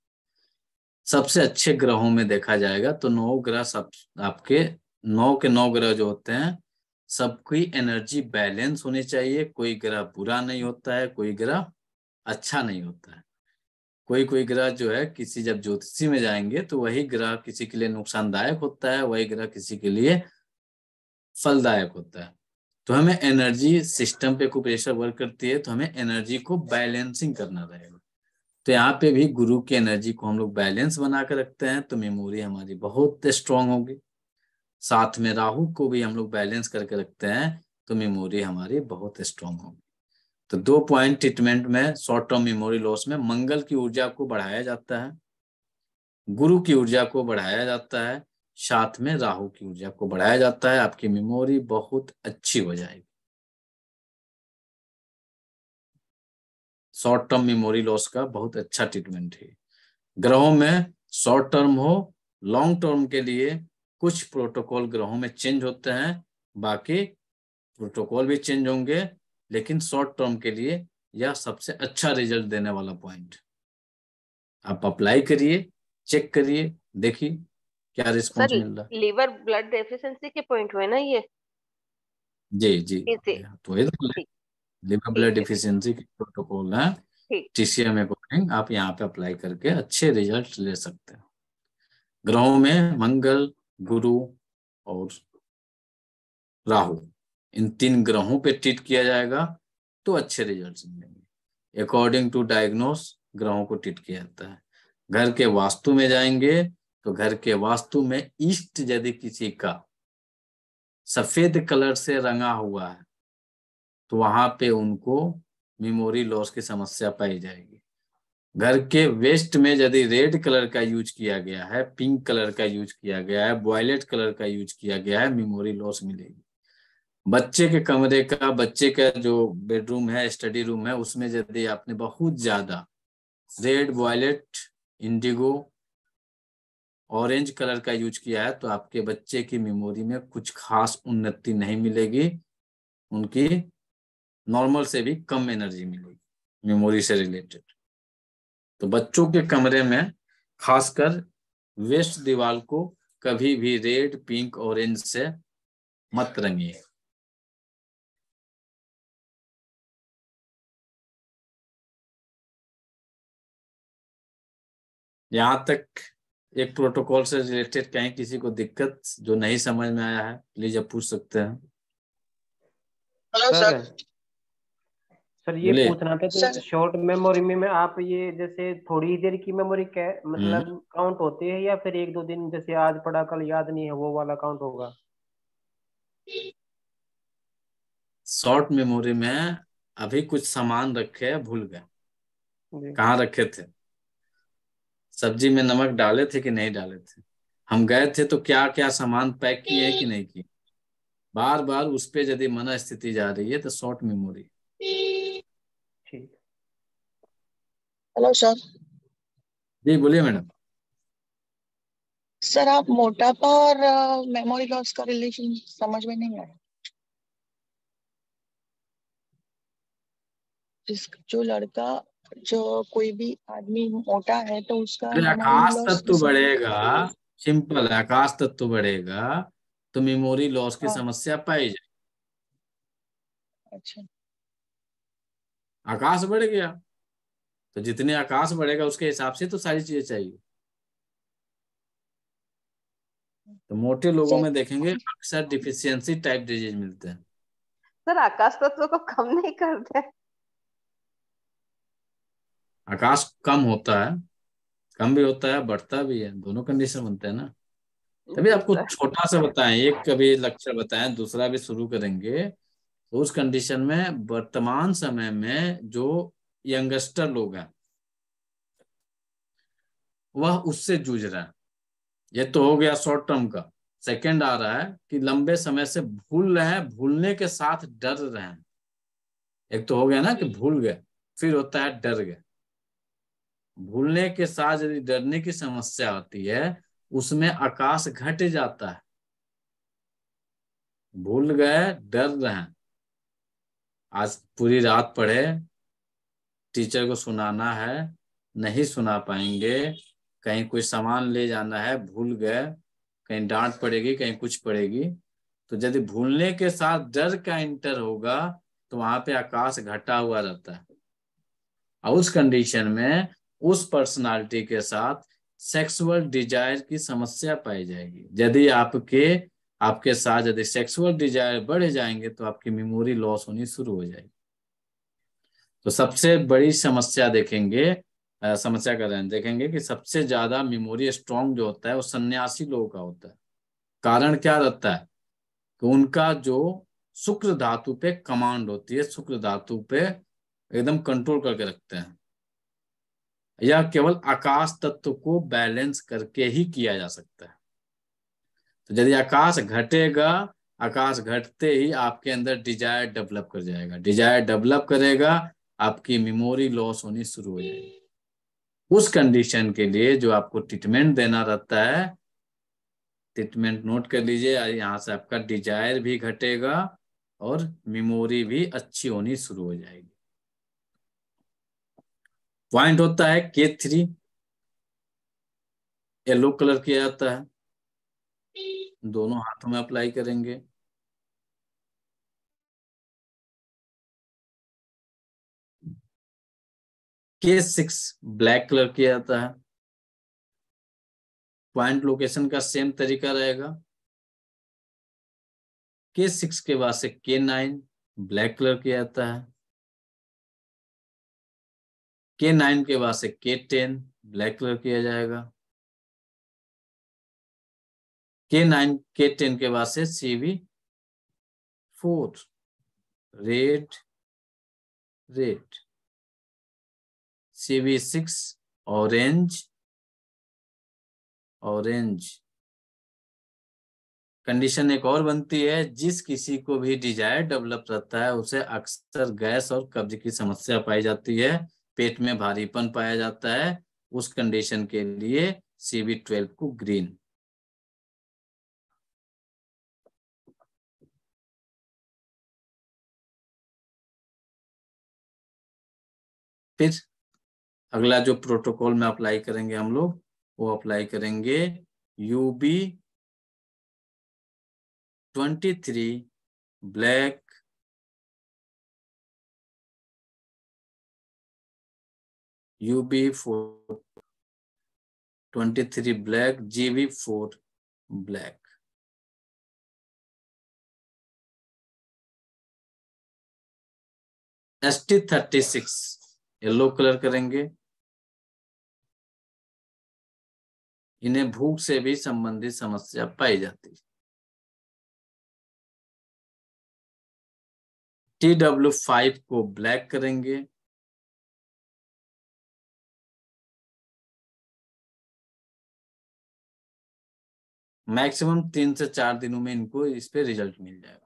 [SPEAKER 1] सबसे अच्छे ग्रहों में देखा जाएगा तो 9 ग्रह सब आपके 9 के 9 ग्रह जो होते हैं सबकी एनर्जी बैलेंस होनी चाहिए। कोई ग्रह बुरा नहीं होता है, कोई ग्रह अच्छा नहीं होता है। कोई ग्रह जो है किसी जब ज्योतिषी में जाएंगे तो वही ग्रह किसी के लिए नुकसानदायक होता है, वही ग्रह किसी के लिए फलदायक होता है। तो हमें एनर्जी सिस्टम पे को प्रेशर वर्क करती है, तो हमें एनर्जी को बैलेंसिंग करना रहेगा। तो यहाँ पे भी गुरु की एनर्जी को हम लोग बैलेंस बना कर रखते हैं तो मेमोरी हमारी बहुत स्ट्रांग होगी। साथ में राहु को भी हम लोग बैलेंस करके रखते हैं तो मेमोरी हमारी बहुत स्ट्रांग होगी। तो 2 पॉइंट ट्रीटमेंट में शॉर्ट टर्म मेमोरी लॉस में मंगल की ऊर्जा को बढ़ाया जाता है, गुरु की ऊर्जा को बढ़ाया जाता है, साथ में राहु की ऊर्जा को बढ़ाया जाता है। आपकी मेमोरी बहुत अच्छी हो जाएगी। शॉर्ट टर्म मेमोरी लॉस का बहुत अच्छा ट्रीटमेंट है। ग्रहों में शॉर्ट टर्म हो, लॉन्ग टर्म के लिए कुछ प्रोटोकॉल ग्रहों में चेंज होते हैं, बाकी प्रोटोकॉल भी चेंज होंगे, लेकिन शॉर्ट टर्म के लिए यह सबसे अच्छा रिजल्ट देने वाला पॉइंट। आप अप्लाई करिए, चेक करिए, देखिए क्या रिस्पॉन्स मिल रहा है।
[SPEAKER 16] लीवर ब्लड डेफिशिएंसी के पॉइंट हुए ना ये?
[SPEAKER 1] जी जी, तो लिवर ब्लड डिफिशियंसी के प्रोटोकॉल है, TCM अकॉर्डिंग आप यहाँ पे अप्लाई करके अच्छे रिजल्ट ले सकते हैं। ग्रहों में मंगल, गुरु और राहु, इन 3 ग्रहों पे ट्रीट किया जाएगा तो अच्छे रिजल्ट मिलेंगे। अकॉर्डिंग टू डायग्नोस ग्रहों को ट्रीट किया जाता है। घर के वास्तु में जाएंगे तो घर के वास्तु में ईस्ट यदि किसी का सफेद कलर से रंगा हुआ है तो वहां पे उनको मेमोरी लॉस की समस्या पाई जाएगी। घर के वेस्ट में यदि रेड कलर का यूज किया गया है, पिंक कलर का यूज किया गया है, वायलेट कलर का यूज किया गया है, मेमोरी लॉस मिलेगी। बच्चे के कमरे का, बच्चे का जो बेडरूम है, स्टडी रूम है, उसमें यदि आपने बहुत ज्यादा red, violet, indigo, orange colour का यूज किया है तो आपके बच्चे की मेमोरी में कुछ खास उन्नति नहीं मिलेगी, उनकी नॉर्मल से भी कम एनर्जी मिलेगी मेमोरी से रिलेटेड। तो बच्चों के कमरे में खासकर वेस्ट दीवार को कभी भी रेड, पिंक, ऑरेंज से मत रंगिए। यहाँ तक एक प्रोटोकॉल से रिलेटेड कहीं किसी को दिक्कत जो नहीं समझ में आया है, प्लीज आप पूछ सकते हैं।
[SPEAKER 17] Hello sir.
[SPEAKER 18] सर ये
[SPEAKER 1] बोलिए।
[SPEAKER 18] पूछना था तो शॉर्ट मेमोरी में आप ये जैसे थोड़ी देर की मेमोरी मतलब काउंट होती है या फिर 1-2 दिन, जैसे आज पढ़ा कल याद नहीं है, वो वाला काउंट होगा?
[SPEAKER 1] शॉर्ट मेमोरी में अभी कुछ सामान रखे भूल गए, कहाँ रखे थे? सब्जी में नमक डाले थे कि नहीं डाले थे? हम गए थे तो क्या क्या सामान पैक किए कि नहीं किए? बार बार उस पे यदि मन स्थिति जा रही है तो शॉर्ट मेमोरी।
[SPEAKER 18] ठीक।
[SPEAKER 17] Hello sir.
[SPEAKER 1] जी बोलिए मैडम।
[SPEAKER 17] सर आप मोटापा और मेमोरी लॉस का रिलेशन समझ में नहीं आया। जो लड़का, जो कोई भी आदमी मोटा है तो उसका मेमोरी
[SPEAKER 1] आकाश
[SPEAKER 17] लॉस
[SPEAKER 1] तत्व बढ़ेगा, सिंपल है, आकाश तत्व बढ़ेगा तो मेमोरी लॉस की समस्या पाई जाए।
[SPEAKER 17] अच्छा।
[SPEAKER 1] आकाश बढ़ गया तो जितने आकाश बढ़ेगा उसके हिसाब से तो सारी चीजें चाहिए। तो मोटे लोगों में देखेंगे अक्सर डिफिशियंसी टाइप डिजीज मिलते हैं।
[SPEAKER 16] सर आकाश तत्व को कम नहीं करते?
[SPEAKER 1] आकाश कम होता है, कम भी होता है, बढ़ता भी है, दोनों कंडीशन बनते हैं ना। तभी आपको छोटा सा बताएं, एक कभी लक्ष्य बताएं, दूसरा भी शुरू करेंगे। तो उस कंडीशन में वर्तमान समय में जो यंगस्टर लोग हैं वह उससे जूझ रहा है। ये तो हो गया शॉर्ट टर्म का। सेकंड आ रहा है कि लंबे समय से भूल रहे हैं, भूलने के साथ डर रहे हैं। एक तो हो गया ना कि भूल गए, फिर होता है डर गए। भूलने के साथ यदि डरने की समस्या होती है उसमें आकाश घट जाता है। भूल गए, डर रहे हैं, आज पूरी रात पढ़े, टीचर को सुनाना है, नहीं सुना पाएंगे, कहीं कोई सामान ले जाना है, भूल गए, कहीं डांट पड़ेगी, कहीं कुछ पड़ेगी। तो यदि भूलने के साथ डर का इंटर होगा तो वहां पे आकाश घटा हुआ रहता है। और उस कंडीशन में उस पर्सनालिटी के साथ सेक्सुअल डिजायर की समस्या पाई जाएगी। यदि आपके साथ यदि सेक्सुअल डिजायर बढ़ जाएंगे तो आपकी मेमोरी लॉस होनी शुरू हो जाएगी। तो सबसे बड़ी समस्या देखेंगे, समस्या कर रहे हैं, देखेंगे कि सबसे ज्यादा मेमोरी स्ट्रांग जो होता है वो सन्यासी लोगों का होता है। कारण क्या रहता है कि उनका जो शुक्र धातु पे कमांड होती है, शुक्र धातु पे एकदम कंट्रोल करके रखते हैं। यह केवल आकाश तत्व को बैलेंस करके ही किया जा सकता है। तो यदि आकाश घटेगा, आकाश घटते ही आपके अंदर डिजायर डेवलप कर जाएगा, डिजायर डेवलप करेगा, आपकी मेमोरी लॉस होनी शुरू हो जाएगी। उस कंडीशन के लिए जो आपको ट्रीटमेंट देना रहता है, ट्रीटमेंट नोट कर लीजिए, यहाँ से आपका डिजायर भी घटेगा और मेमोरी भी अच्छी होनी शुरू हो जाएगी। पॉइंट होता है K3, येलो कलर किया जाता है, दोनों हाथों में अप्लाई करेंगे। K6 ब्लैक कलर किया जाता है, पॉइंट लोकेशन का सेम तरीका रहेगा। K6 के बाद से K9 ब्लैक कलर किया जाता है, K9 के बाद से K10 ब्लैक कलर किया जाएगा, K9 K10 के बाद से CV4 red red, CV6 orange orange. Condition एक और बनती है, जिस किसी को भी डिजायर डेवलप रहता है उसे अक्सर गैस और कब्ज की समस्या पाई जाती है, पेट में भारीपन पाया जाता है। उस कंडीशन के लिए CV12 को ग्रीन। फिर अगला जो प्रोटोकॉल में अप्लाई करेंगे हम लोग, वो अप्लाई करेंगे UB 23 black, UB4 23 black, GB4 black. ST36 yellow colour करेंगे। इन्हें भूख से भी संबंधित समस्या पाई जाती है। TW5 को ब्लैक करेंगे। मैक्सिमम 3 से 4 दिनों में इनको इस पे रिजल्ट मिल जाएगा।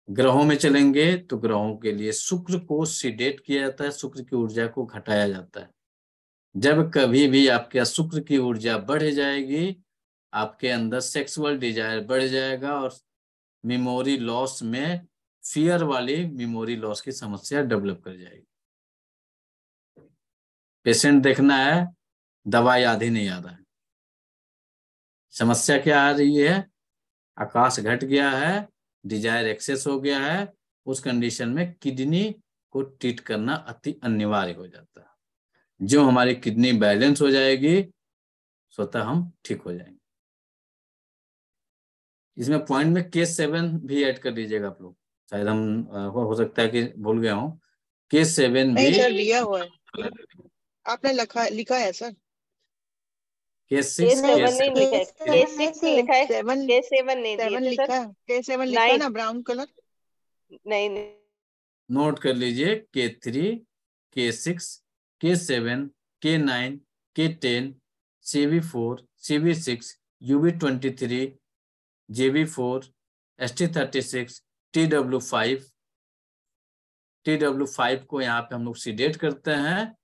[SPEAKER 1] ग्रहों में चलेंगे तो ग्रहों के लिए शुक्र को सीडेट किया जाता है, शुक्र की ऊर्जा को घटाया जाता है। जब कभी भी आपके शुक्र की ऊर्जा बढ़ जाएगी, आपके अंदर सेक्सुअल डिजायर बढ़ जाएगा और मेमोरी लॉस में फियर वाली मेमोरी लॉस की समस्या डेवलप कर जाएगी। पेशेंट देखना है, दवा याद ही नहीं आ रहा है। समस्या क्या आ रही है? आकाश घट गया है, डिजायर एक्सेस हो गया है। उस कंडीशन में किडनी को ट्रीट करना अति अनिवार्य हो जाता है। जो हमारी किडनी बैलेंस हो जाएगी, स्वतः हम ठीक हो जाएंगे। इसमें पॉइंट में केस 7 भी ऐड कर दीजिएगा आप लोग। शायद हम हो सकता है कि भूल गया हूँ। केस 7
[SPEAKER 17] नहीं
[SPEAKER 1] भी
[SPEAKER 17] सर, दिया हुआ है, आपने लिखा है सर।
[SPEAKER 1] केस
[SPEAKER 16] केस
[SPEAKER 1] 6
[SPEAKER 16] 7 नहीं लिखा है, केस 6 लिखा है,
[SPEAKER 17] 7
[SPEAKER 16] केस 7 नहीं दिए थे
[SPEAKER 17] लिखा
[SPEAKER 16] सर।
[SPEAKER 17] है, केस 7 लिखा है ना, ब्राउन कलर।
[SPEAKER 16] नहीं नहीं,
[SPEAKER 1] नोट कर लीजिए। K3, K6, K7, K9, K10, CV4, CV6, UB23, JB4, ST36, TW5। TW5 को यहाँ पे हम लोग सीडेट करते हैं,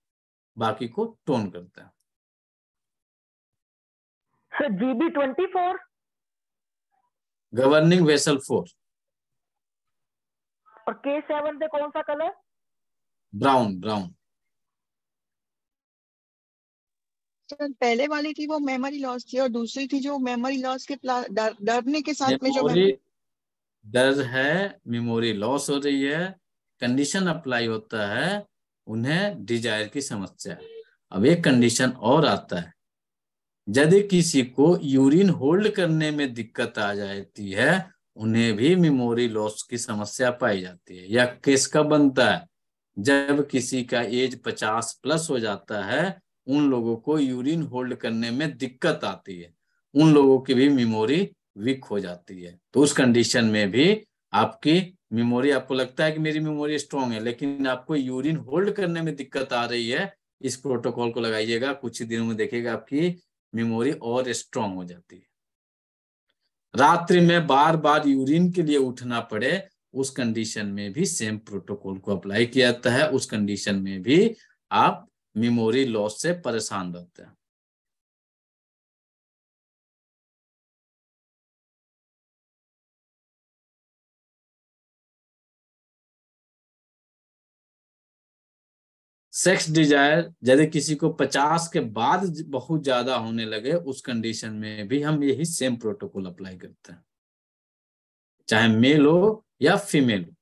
[SPEAKER 1] बाकी को टोन करते हैं।
[SPEAKER 9] सर GB24
[SPEAKER 1] गवर्निंग वेसल 4,
[SPEAKER 9] और K7 से कौन सा कलर?
[SPEAKER 1] ब्राउन। ब्राउन
[SPEAKER 17] सर पहले वाली थी वो मेमोरी लॉस थी, और दूसरी थी जो मेमोरी लॉस के डरने के साथ में जो
[SPEAKER 1] मेमोरी डर है, मेमोरी लॉस हो रही है, कंडीशन अप्लाई होता है, उन्हें डिजायर की समस्या है। अब एक कंडीशन और आता है, यदि किसी को यूरिन होल्ड करने में दिक्कत आ जाती है, उन्हें भी मेमोरी लॉस की समस्या पाई जाती है। यह केस कब बनता है? जब किसी का एज 50+ हो जाता है, उन लोगों को यूरिन होल्ड करने में दिक्कत आती है, उन लोगों की भी मेमोरी वीक हो जाती है। तो उस कंडीशन में भी आपकी मेमोरी, आपको लगता है कि मेरी मेमोरी स्ट्रांग है, लेकिन आपको यूरिन होल्ड करने में दिक्कत आ रही है, इस प्रोटोकॉल को लगाइएगा, कुछ ही दिनों में देखिएगा आपकी मेमोरी और स्ट्रांग हो जाती है। रात्रि में बार बार यूरिन के लिए उठना पड़े, उस कंडीशन में भी सेम प्रोटोकॉल को अप्लाई किया जाता है। उस कंडीशन में भी आप मेमोरी लॉस से परेशान रहते हैं। सेक्स डिजायर यदि किसी को 50 के बाद बहुत ज्यादा होने लगे, उस कंडीशन में भी हम यही सेम प्रोटोकॉल अप्लाई करते हैं, चाहे मेल हो या फीमेल हो,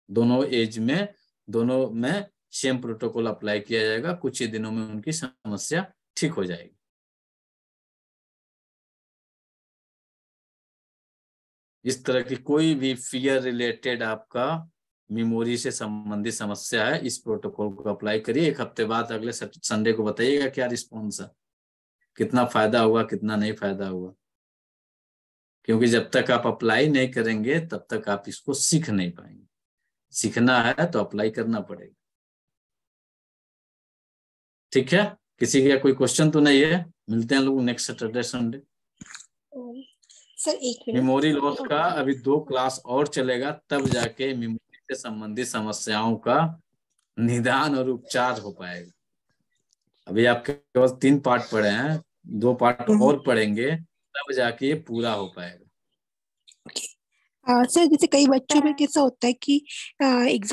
[SPEAKER 1] दोनों एज में, दोनों में सेम प्रोटोकॉल अप्लाई किया जाएगा। कुछ ही दिनों में उनकी समस्या ठीक हो जाएगी। इस तरह की कोई भी फियर रिलेटेड आपका मेमोरी से संबंधित समस्या है, इस प्रोटोकॉल को अप्लाई करिए। एक हफ्ते बाद अगले संडे को बताइएगा क्या रिस्पॉन्स है, कितना फायदा हुआ, कितना नहीं फायदा हुआ। क्योंकि जब तक आप अप्लाई नहीं करेंगे, तब तक आप इसको सीख नहीं पाएंगे। सीखना है तो अप्लाई करना पड़ेगा। ठीक है, किसी का कोई क्वेश्चन तो नहीं है? मिलते हैं लोग नेक्स्ट सैटरडे संडे।
[SPEAKER 7] सर एक मिनट,
[SPEAKER 1] मेमोरी लॉस का अभी 2 क्लास और चलेगा, तब जाके मेमोरी से संबंधित समस्याओं का निदान और उपचार हो पाएगा। अभी आपके केवल 3 पार्ट पढ़े हैं, 2 पार्ट और पढ़ेंगे, तब जाके ये पूरा हो पाएगा।
[SPEAKER 7] सर जैसे कई बच्चों में कैसा होता है कि एग्जाम